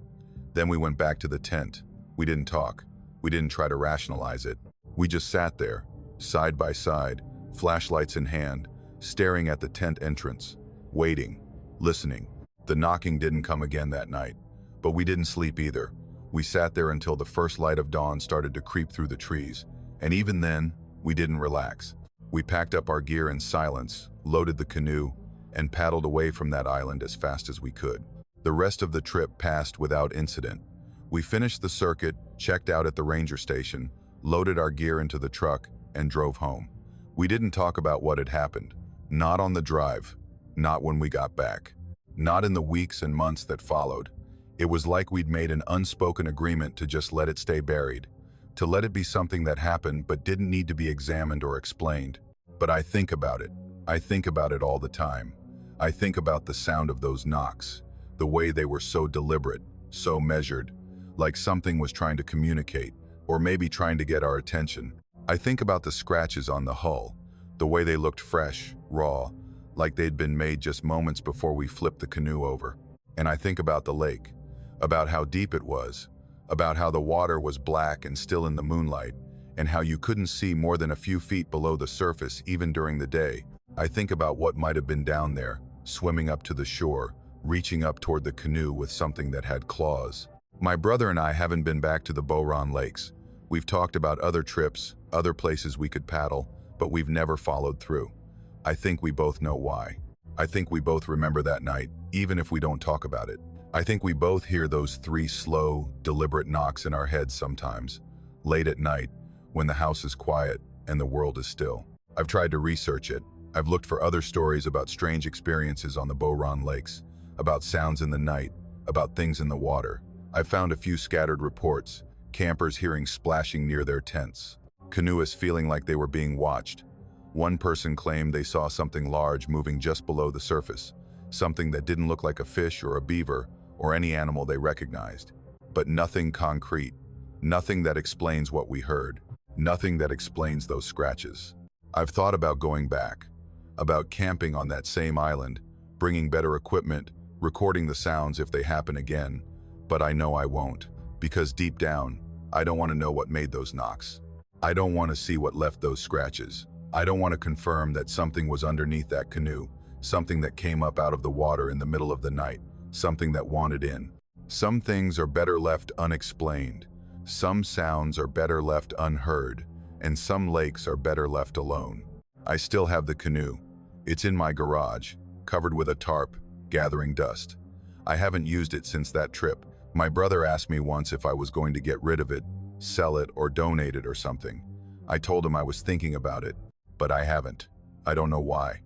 Then we went back to the tent. We didn't talk. We didn't try to rationalize it. We just sat there, side by side, flashlights in hand, staring at the tent entrance, waiting, listening. The knocking didn't come again that night, but we didn't sleep either. We sat there until the first light of dawn started to creep through the trees, and even then, we didn't relax. We packed up our gear in silence, loaded the canoe, and paddled away from that island as fast as we could. The rest of the trip passed without incident. We finished the circuit, checked out at the ranger station, loaded our gear into the truck, and drove home. We didn't talk about what had happened. Not on the drive. Not when we got back. Not in the weeks and months that followed. It was like we'd made an unspoken agreement to just let it stay buried. To let it be something that happened but didn't need to be examined or explained. But I think about it. I think about it all the time. I think about the sound of those knocks. The way they were so deliberate, so measured. like something was trying to communicate, or maybe trying to get our attention. I think about the scratches on the hull, the way they looked fresh, raw, like they'd been made just moments before we flipped the canoe over. And I think about the lake, about how deep it was, about how the water was black and still in the moonlight, and how you couldn't see more than a few feet below the surface even during the day. I think about what might have been down there, swimming up to the shore, reaching up toward the canoe with something that had claws. My brother and I haven't been back to the Boron Lakes. We've talked about other trips, other places we could paddle, but we've never followed through. I think we both know why. I think we both remember that night, even if we don't talk about it. I think we both hear those 3 slow, deliberate knocks in our heads sometimes, late at night, when the house is quiet and the world is still. I've tried to research it. I've looked for other stories about strange experiences on the Boron Lakes, about sounds in the night, about things in the water. I've found a few scattered reports, campers hearing splashing near their tents, canoeists feeling like they were being watched. One person claimed they saw something large moving just below the surface, something that didn't look like a fish or a beaver or any animal they recognized. But nothing concrete, nothing that explains what we heard, nothing that explains those scratches. I've thought about going back, about camping on that same island, bringing better equipment, recording the sounds if they happen again, but I know I won't, because deep down, I don't want to know what made those knocks. I don't want to see what left those scratches. I don't want to confirm that something was underneath that canoe, something that came up out of the water in the middle of the night, something that wanted in. Some things are better left unexplained. Some sounds are better left unheard, and some lakes are better left alone. I still have the canoe. It's in my garage, covered with a tarp, gathering dust. I haven't used it since that trip. My brother asked me once if I was going to get rid of it, sell it, or donate it or something. I told him I was thinking about it, but I haven't. I don't know why.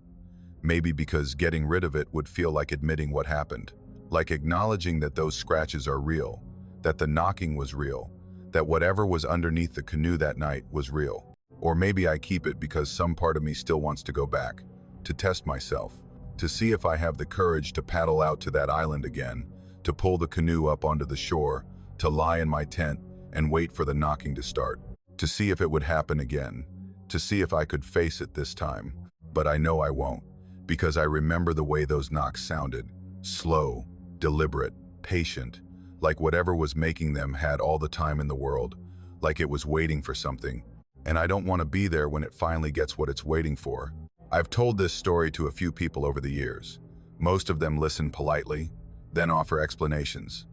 Maybe because getting rid of it would feel like admitting what happened, like acknowledging that those scratches are real, that the knocking was real, that whatever was underneath the canoe that night was real. Or maybe I keep it because some part of me still wants to go back, to test myself, to see if I have the courage to paddle out to that island again, to pull the canoe up onto the shore, to lie in my tent and wait for the knocking to start, to see if it would happen again, to see if I could face it this time. But I know I won't, because I remember the way those knocks sounded, slow, deliberate, patient, like whatever was making them had all the time in the world, like it was waiting for something, and I don't want to be there when it finally gets what it's waiting for. I've told this story to a few people over the years. Most of them listen politely, then offer explanations.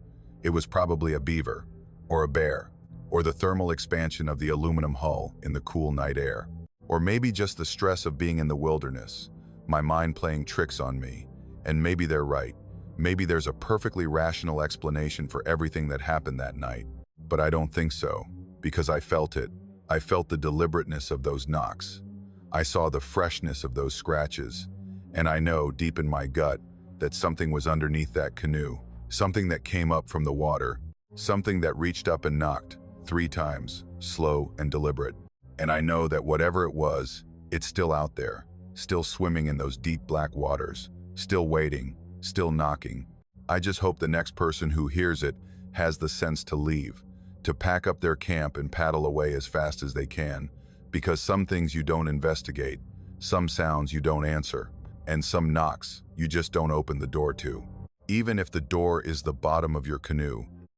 It was probably a beaver, or a bear, or the thermal expansion of the aluminum hull in the cool night air, or maybe just the stress of being in the wilderness, my mind playing tricks on me. And maybe they're right. Maybe there's a perfectly rational explanation for everything that happened that night. But I don't think so, because I felt it. I felt the deliberateness of those knocks. I saw the freshness of those scratches, and I know deep in my gut that something was underneath that canoe, something that came up from the water, something that reached up and knocked 3 times, slow and deliberate. And I know that whatever it was, it's still out there, still swimming in those deep black waters, still waiting, still knocking. I just hope the next person who hears it has the sense to leave, to pack up their camp and paddle away as fast as they can, because some things you don't investigate, some sounds you don't answer, and some knocks you just don't open the door to. Even if the door is the bottom of your canoe,